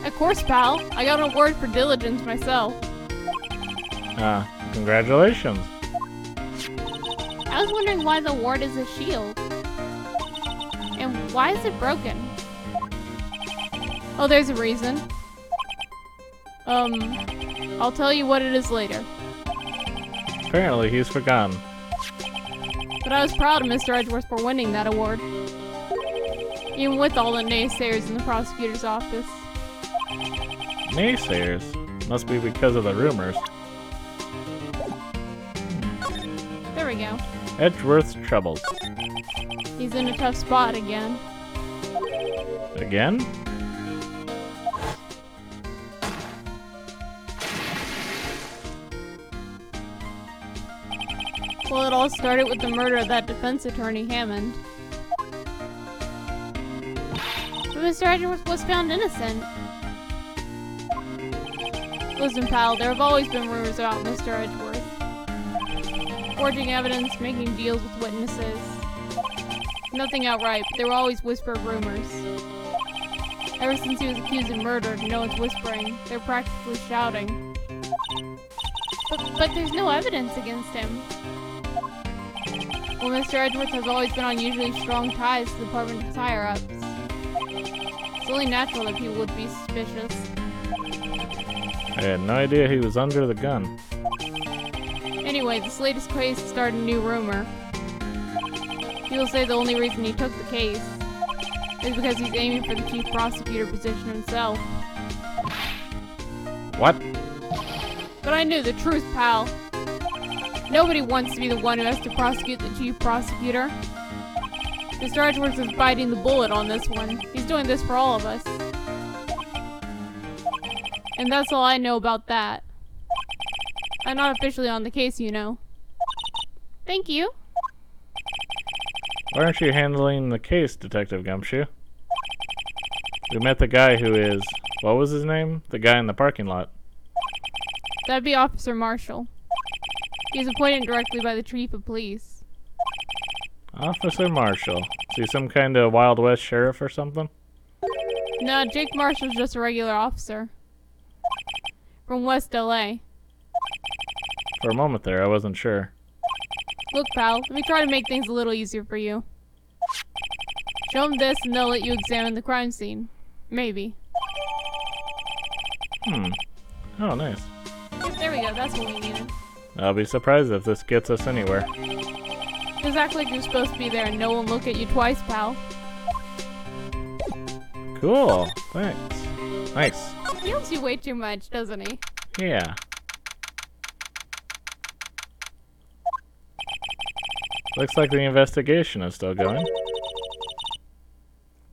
Of course, pal. I got an award for diligence myself. Ah, congratulations. I was wondering why the award is a shield. And why is it broken? Oh, there's a reason. I'll tell you what it is later. Apparently he's forgotten. But I was proud of Mr. Edgeworth for winning that award. Even with all the naysayers in the prosecutor's office. Naysayers? Must be because of the rumors. There we go. Edgeworth's troubles. He's in a tough spot again. Again? Well, it all started with the murder of that defense attorney, Hammond. But Mr. Edgeworth was found innocent. Listen, pal, there have always been rumors about Mr. Edgeworth. Forging evidence, making deals with witnesses. Nothing outright, but there were always whispered rumors. Ever since he was accused of murder, no one's whispering. They're practically shouting. But there's no evidence against him. Well, Mr. Edgeworth has always been on usually strong ties to the department's higher-ups. It's only natural that people would be suspicious. I had no idea he was under the gun. Anyway, this latest case started a new rumor. People say the only reason he took the case is because he's aiming for the chief prosecutor position himself. What? But I knew the truth, pal. Nobody wants to be the one who has to prosecute the chief prosecutor. Mr. Edgeworth is biting the bullet on this one. He's doing this for all of us. And that's all I know about that. I'm not officially on the case, you know. Thank you. Why aren't you handling the case, Detective Gumshoe? We met the guy who is... What was his name? The guy in the parking lot. That'd be Officer Marshall. He's appointed directly by the Chief of Police. Officer Marshall. Is he some kind of Wild West sheriff or something? No, Jake Marshall's just a regular officer. From West LA. For a moment there, I wasn't sure. Look, pal, let me try to make things a little easier for you. Show them this and they'll let you examine the crime scene. Maybe. Oh, nice. Yep, there we go, that's what we needed. I'll be surprised if this gets us anywhere. Just act like you're supposed to be there and no one look at you twice, pal. Cool. Thanks. Nice. He helps you way too much, doesn't he? Yeah. Looks like the investigation is still going.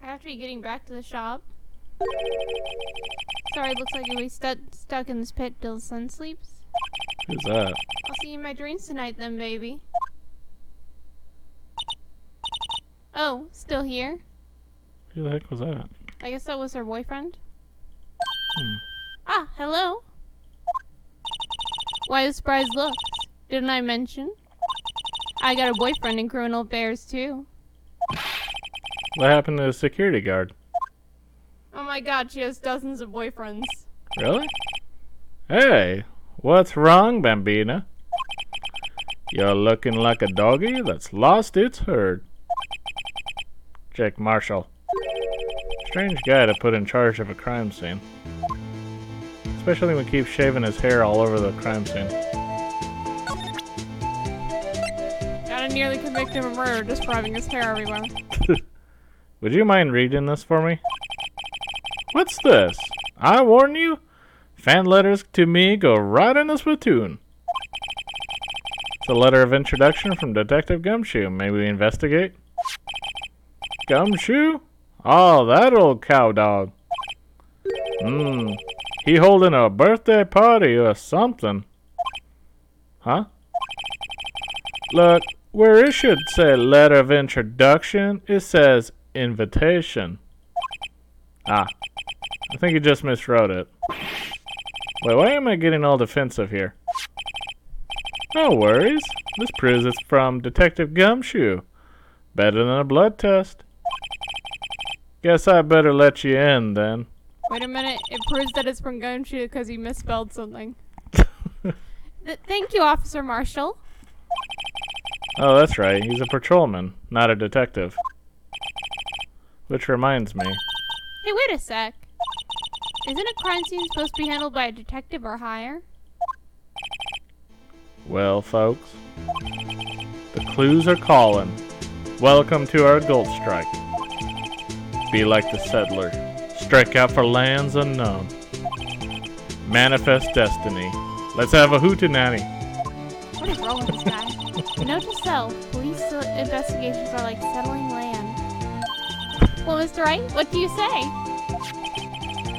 I have to be getting back to the shop. Sorry, looks like you'll be stuck in this pit till the sun sleeps. Who's that? I'll see you in my dreams tonight then, baby. Oh, still here? Who the heck was that? I guess that was her boyfriend. Ah, hello. Why the surprised looks? Didn't I mention? I got a boyfriend in criminal affairs too. What happened to the security guard? Oh my god, she has dozens of boyfriends. Really? Hey, what's wrong, Bambina? You're looking like a doggy that's lost its herd. Jake Marshall. Strange guy to put in charge of a crime scene. Especially when he keeps shaving his hair all over the crime scene. Gotta nearly convict him of murder just for having his hair everywhere. Would you mind reading this for me? What's this? I warn you, fan letters to me go right in a spittoon. It's a letter of introduction from Detective Gumshoe. May we investigate? Gumshoe? Oh, that old cow dog. He holding a birthday party or something. Huh? Look, where it should say letter of introduction, it says invitation. Ah, I think you just miswrote it. Wait, why am I getting all defensive here? No worries. This proves it's from Detective Gumshoe. Better than a blood test. Guess I better let you in then. Wait a minute, it proves that it's from Gumshoe because he misspelled something. Thank you, Officer Marshall. Oh, that's right. He's a patrolman, not a detective. Which reminds me. Hey, wait a sec. Isn't a crime scene supposed to be handled by a detective or higher? Well, folks, the clues are calling. Welcome to our gold strike. Be like the settler. Strike out for lands unknown. Manifest destiny. Let's have a hootenanny. What is wrong with this guy? Note to self, police investigations are like settling land. Well, Mr. Wright, what do you say?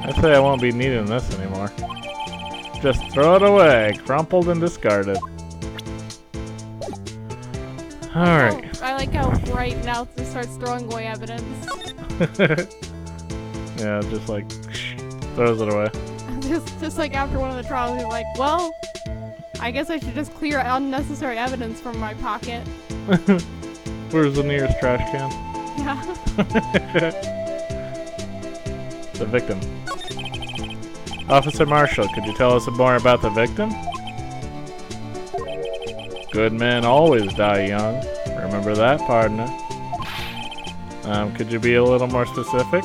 I say I won't be needing this anymore. Just throw it away, crumpled and discarded. Alright. Oh, I like how Wright now just starts throwing away evidence. Yeah, just like throws it away. just like after one of the trials, he's like, well, I guess I should just clear unnecessary evidence from my pocket. Where's the nearest trash can? Yeah. The victim. Officer Marshall, could you tell us more about the victim? Good men always die young. Remember that, partner. Could you be a little more specific?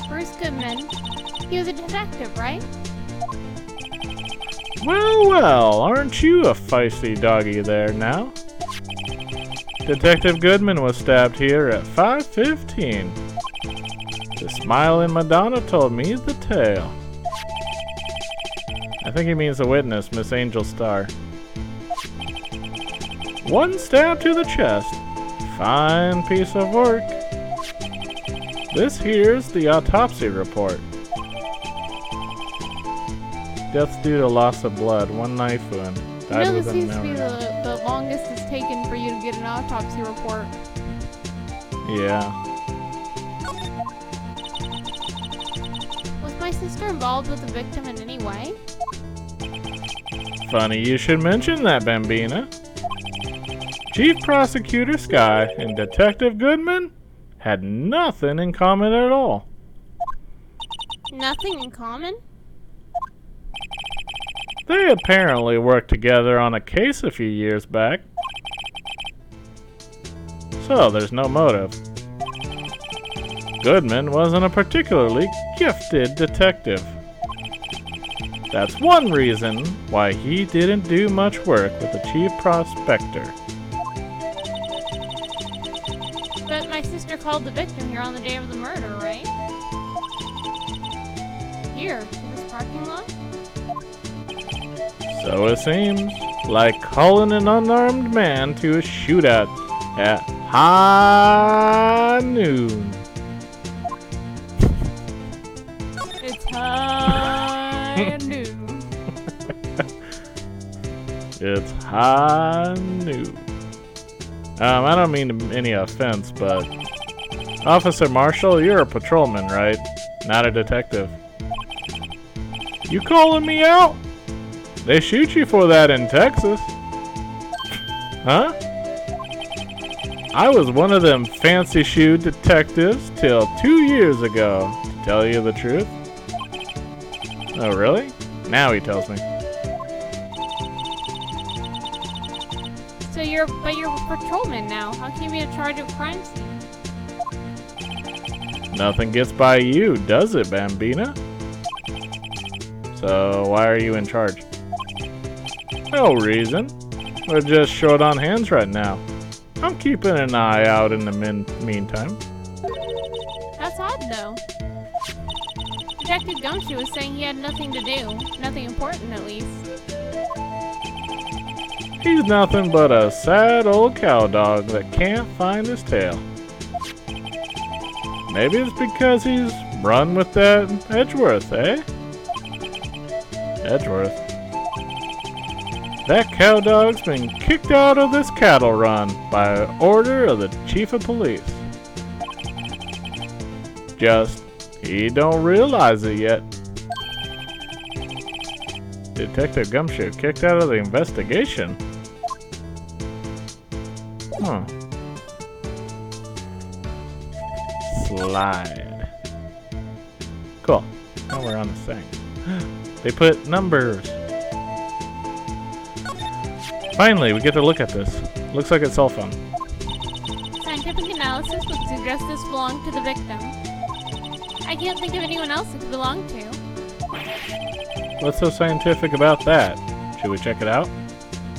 Bruce Goodman. He was a detective, right? Well, well, aren't you a feisty doggy there now? Detective Goodman was stabbed here at 5:15. The smiling Madonna told me the tale. I think he means the witness, Miss Angel Starr. One stab to the chest. Fine piece of work. This here's the autopsy report. Deaths due to loss of blood. One knife wound. You Died know, this within seems an to be hour. the longest it's taken for you to get an autopsy report. Yeah. Was my sister involved with the victim in any way? Funny you should mention that, Bambina. Chief Prosecutor Sky and Detective Goodman had nothing in common at all. Nothing in common? They apparently worked together on a case a few years back. So there's no motive. Goodman wasn't a particularly gifted detective. That's one reason why he didn't do much work with the chief prospector. But my sister called the victim here on the day of the murder, right? Here, to this parking lot? So it seems, like calling an unarmed man to a shootout at high noon. It's high noon. It's high noon. I don't mean any offense, but Officer Marshall, you're a patrolman, right? Not a detective. You calling me out? They shoot you for that in Texas. Huh? I was one of them fancy shoe detectives till 2 years ago, to tell you the truth. Oh, really? Now he tells me. So you're a patrolman now. How can you be in charge of crime scene? Nothing gets by you, does it, Bambina? So why are you in charge? No reason. We're just short on hands right now. I'm keeping an eye out in the meantime. That's odd, though. Detective Gumshoe was saying he had nothing to do. Nothing important, at least. He's nothing but a sad old cow dog that can't find his tail. Maybe it's because he's run with that Edgeworth, eh? Edgeworth? That cow dog's been kicked out of this cattle run by order of the chief of police. Just, he don't realize it yet. Detective Gumshoe kicked out of the investigation? Huh. Slide. Cool. Now we're on the thing. They put numbers. Finally, we get to look at this. Looks like a cell phone. Scientific analysis would suggest this belonged to the victim. I can't think of anyone else it could belong to. What's so scientific about that? Should we check it out?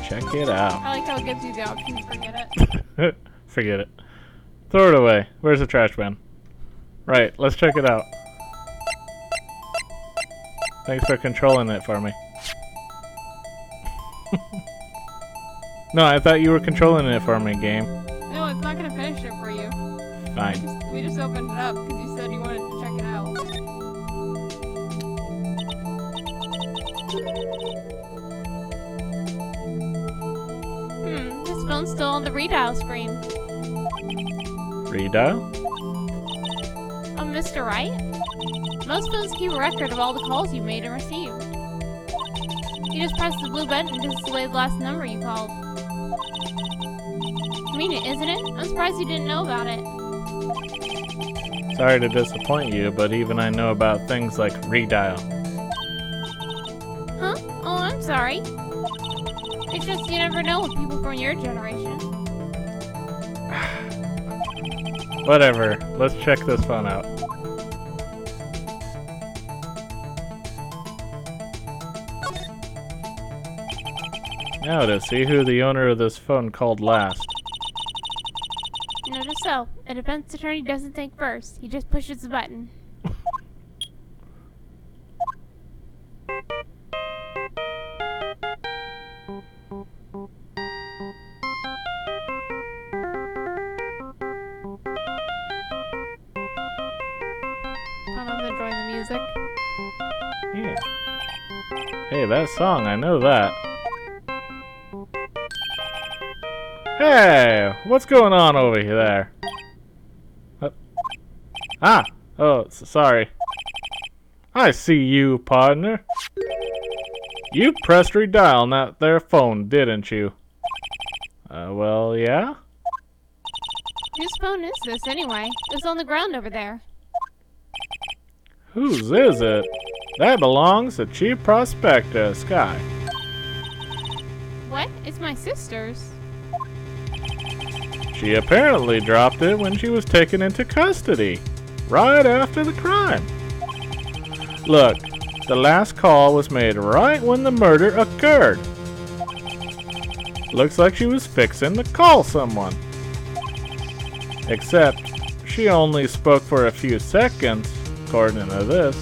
Check it out. I like how it gives you the option to forget it. Forget it. Throw it away. Where's the trash bin? Right, let's check it out. Thanks for controlling it for me. No, I thought you were controlling it for me, game. No, it's not gonna finish it for you. Fine. We just opened it up because you said you wanted to check it out. This phone's still on the redial screen. Redial? Oh, Mr. Wright? Most phones keep a record of all the calls you made and received. You just press the blue button to display the last number you called. Convenient, isn't it? I'm surprised you didn't know about it. Sorry to disappoint you, but even I know about things like redial. Huh? Oh, I'm sorry. It's just you never know with people from your generation. Whatever. Let's check this phone out. Now to see who the owner of this phone called last. Notice so. A defense attorney doesn't think first. He just pushes the button. I'm enjoying the music. Yeah. Hey, that song, I know that. Hey, what's going on over there? Sorry. I see you, partner. You pressed redial on that there phone, didn't you? Well, yeah? Whose phone is this, anyway? It's on the ground over there. Whose is it? That belongs to Chief Prospector Sky. What? It's my sister's. She apparently dropped it when she was taken into custody, right after the crime. Look, the last call was made right when the murder occurred. Looks like she was fixing to call someone. Except, she only spoke for a few seconds, according to this.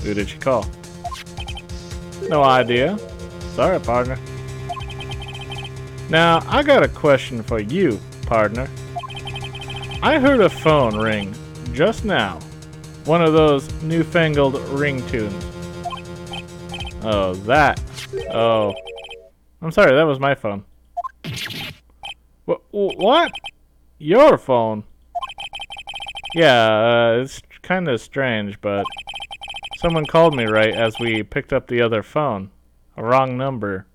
Who did she call? No idea. Sorry, partner. Now, I got a question for you, partner. I heard a phone ring just now. One of those newfangled ringtones. Oh, that. Oh. I'm sorry, that was my phone. What? Your phone? Yeah, it's kind of strange, but someone called me right as we picked up the other phone. A wrong number.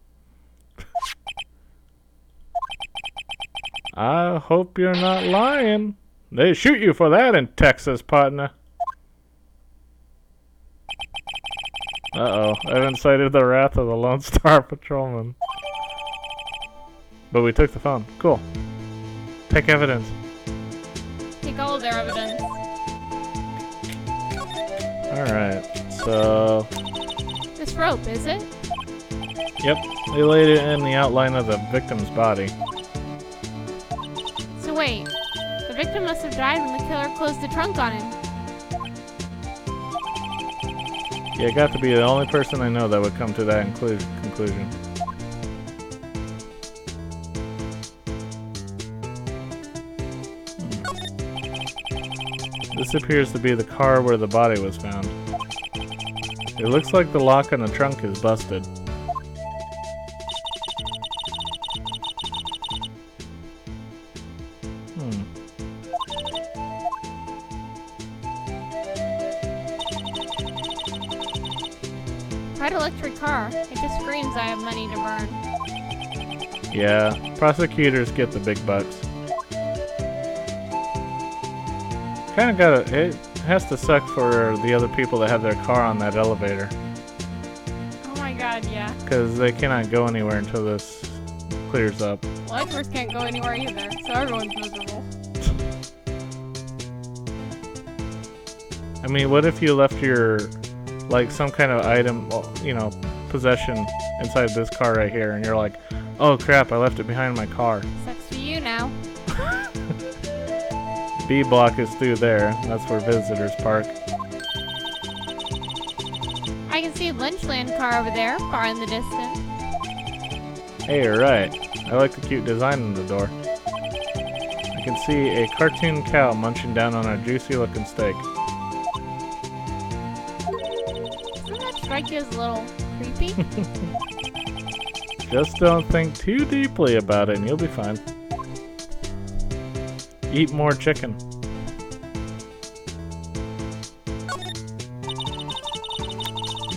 I hope you're not lying. They shoot you for that in Texas, partner. Uh-oh, I've incited the wrath of the Lone Star Patrolman. But we took the phone. Cool. Take evidence. Take all of their evidence. Alright, So... This rope, is it? Yep, they laid it in the outline of the victim's body. So wait, the victim must have died when the killer closed the trunk on him. Yeah, got to be the only person I know that would come to that conclusion. This appears to be the car where the body was found. It looks like the lock on the trunk is busted. Red electric car. It just screams I have money to burn. Yeah, prosecutors get the big bucks. Kinda it has to suck for the other people that have their car on that elevator. Oh my god, yeah. Because they cannot go anywhere until this clears up. Well, experts can't go anywhere either, so everyone's miserable. I mean, what if you left your, like, some kind of item, you know, possession inside this car right here, and you're like, oh crap, I left it behind my car. Sucks for you now. B block is through there. That's where visitors park. I can see a Lynchland car over there, far in the distance. Hey, you're right. I like the cute design on the door. I can see a cartoon cow munching down on a juicy looking steak. Doesn't that strike you as a little creepy? Just don't think too deeply about it and you'll be fine. Eat more chicken.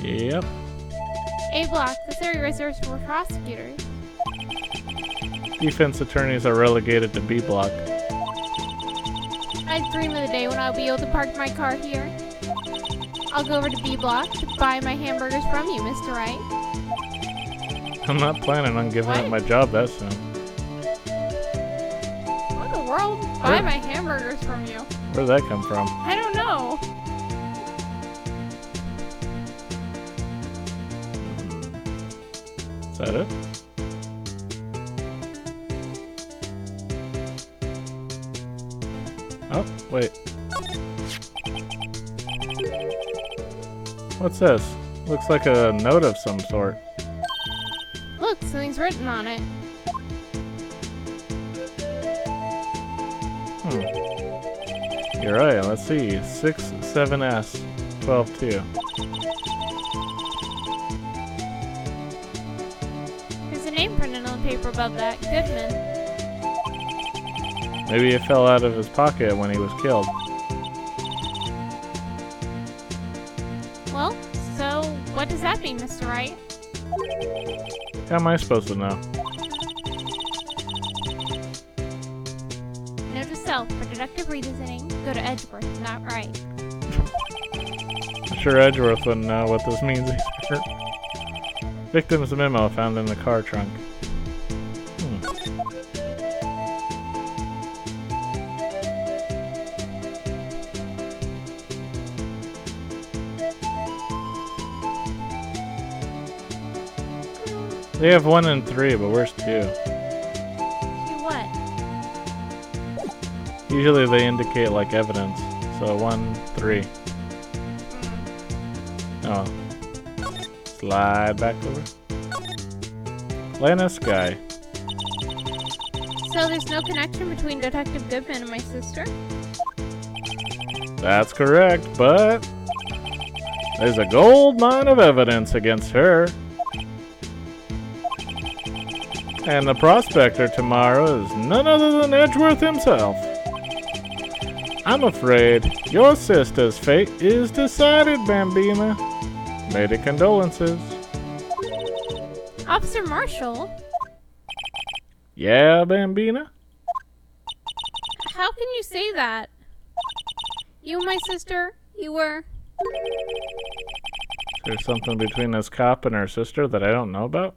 Yep. A block, this area reserved for prosecutors. Defense attorneys are relegated to B block. I dream of the day when I'll be able to park my car here. I'll go over to B block to buy my hamburgers from you, Mr. Wright. I'm not planning on giving up my job that soon. What in the world? Buy my hamburgers from you. Where'd that come from? I don't know. Is that it? Oh, wait. What's this? Looks like a note of some sort. Look, something's written on it. You're right, let's see. 67S 122. There's a name printed on the paper above that. Goodman. Maybe it fell out of his pocket when he was killed. Well, so what does that mean, Mr. Wright? How am I supposed to know? Note to self, for deductive reasoning, go to Edgeworth, not Wright. I'm sure Edgeworth wouldn't know what this means either. Victim's memo found in the car trunk. They have 1 and 3, but where's 2? 2 what? Usually they indicate like evidence. So 1, 3. Oh. Slide back over. Lana Sky. So there's no connection between Detective Goodman and my sister? That's correct, but there's a gold mine of evidence against her. And the prospector tomorrow is none other than Edgeworth himself. I'm afraid your sister's fate is decided, Bambina. Many condolences. Officer Marshall? Yeah, Bambina? How can you say that? You and my sister, you were... There's something between this cop and her sister that I don't know about?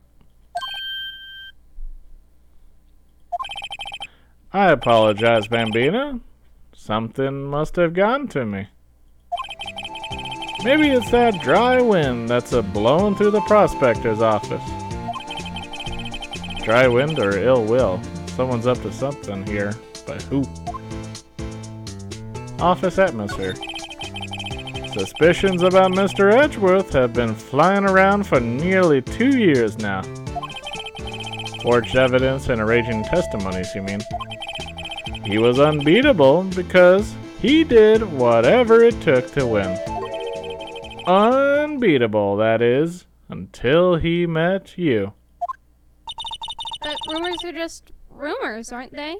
I apologize, Bambina. Something must have gotten to me. Maybe it's that dry wind that's blowing through the prospector's office. Dry wind or ill will? Someone's up to something here, but who? Office atmosphere. Suspicions about Mr. Edgeworth have been flying around for nearly 2 years now. Forged evidence and arranging testimonies, you mean? He was unbeatable because he did whatever it took to win. Unbeatable, that is, until he met you. But rumors are just rumors, aren't they?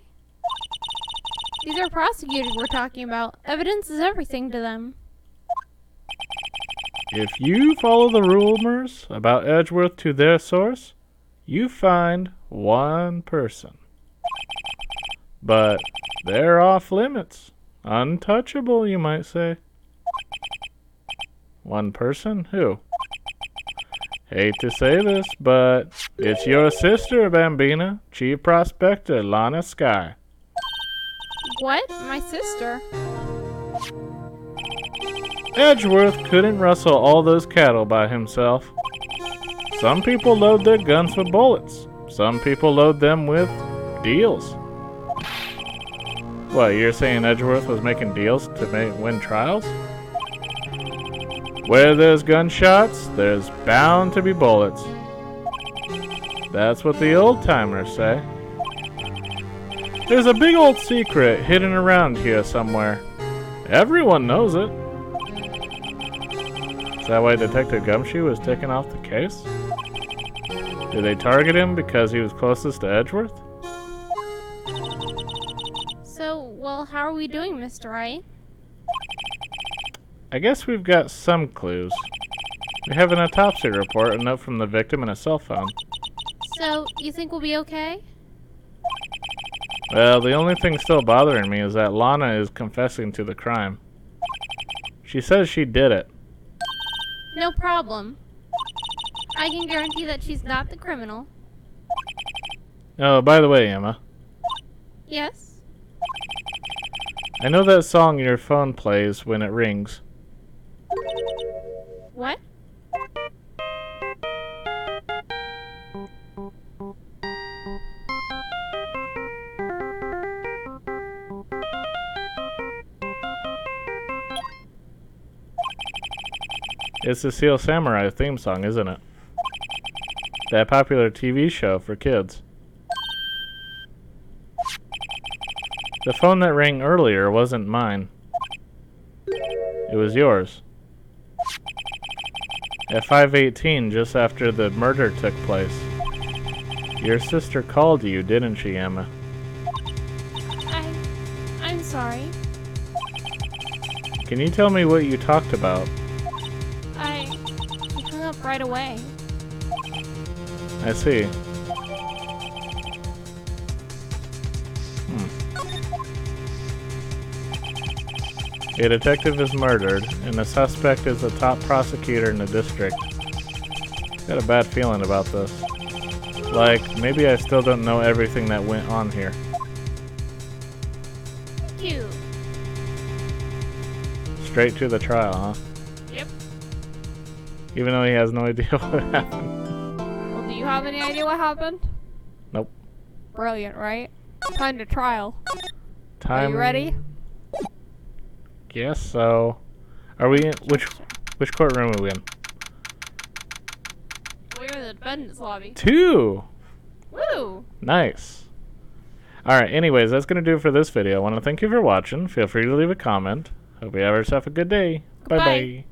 These are prosecutors we're talking about. Evidence is everything to them. If you follow the rumors about Edgeworth to their source, you find one person. But they're off limits. Untouchable, you might say. One person? Who? Hate to say this, but it's your sister, Bambina, Chief Prospector Lana Sky. What? My sister? Edgeworth couldn't rustle all those cattle by himself. Some people load their guns with bullets. Some people load them with deals. What, you're saying Edgeworth was making deals to win trials? Where there's gunshots, there's bound to be bullets. That's what the old-timers say. There's a big old secret hidden around here somewhere. Everyone knows it. Is that why Detective Gumshoe was taken off the case? Did they target him because he was closest to Edgeworth? So, well, how are we doing, Mr. Wright? I guess we've got some clues. We have an autopsy report, a note from the victim, and a cell phone. So, you think we'll be okay? Well, the only thing still bothering me is that Lana is confessing to the crime. She says she did it. No problem. I can guarantee that she's not the criminal. Oh, by the way, Emma, Yes? I know that song your phone plays when it rings. What? It's the Seal Samurai theme song, isn't it? That popular TV show for kids. The phone that rang earlier wasn't mine. It was yours. At 5:18, just after the murder took place. Your sister called you, didn't she, Emma? I'm sorry. Can you tell me what you talked about? She hung up right away. I see. A detective is murdered, and the suspect is the top prosecutor in the district. Got a bad feeling about this. Like, maybe I still don't know everything that went on here. Cute. Straight to the trial, huh? Yep. Even though he has no idea what happened. Well, do you have any idea what happened? Nope. Brilliant, right? Time to trial. Time. Are you ready? Guess so. Are we in which courtroom are we in? We're in the defendant's lobby. 2! Woo! Nice. Alright, anyways, that's going to do it for this video. I want to thank you for watching. Feel free to leave a comment. Hope you have yourself a good day. Goodbye. Bye-bye.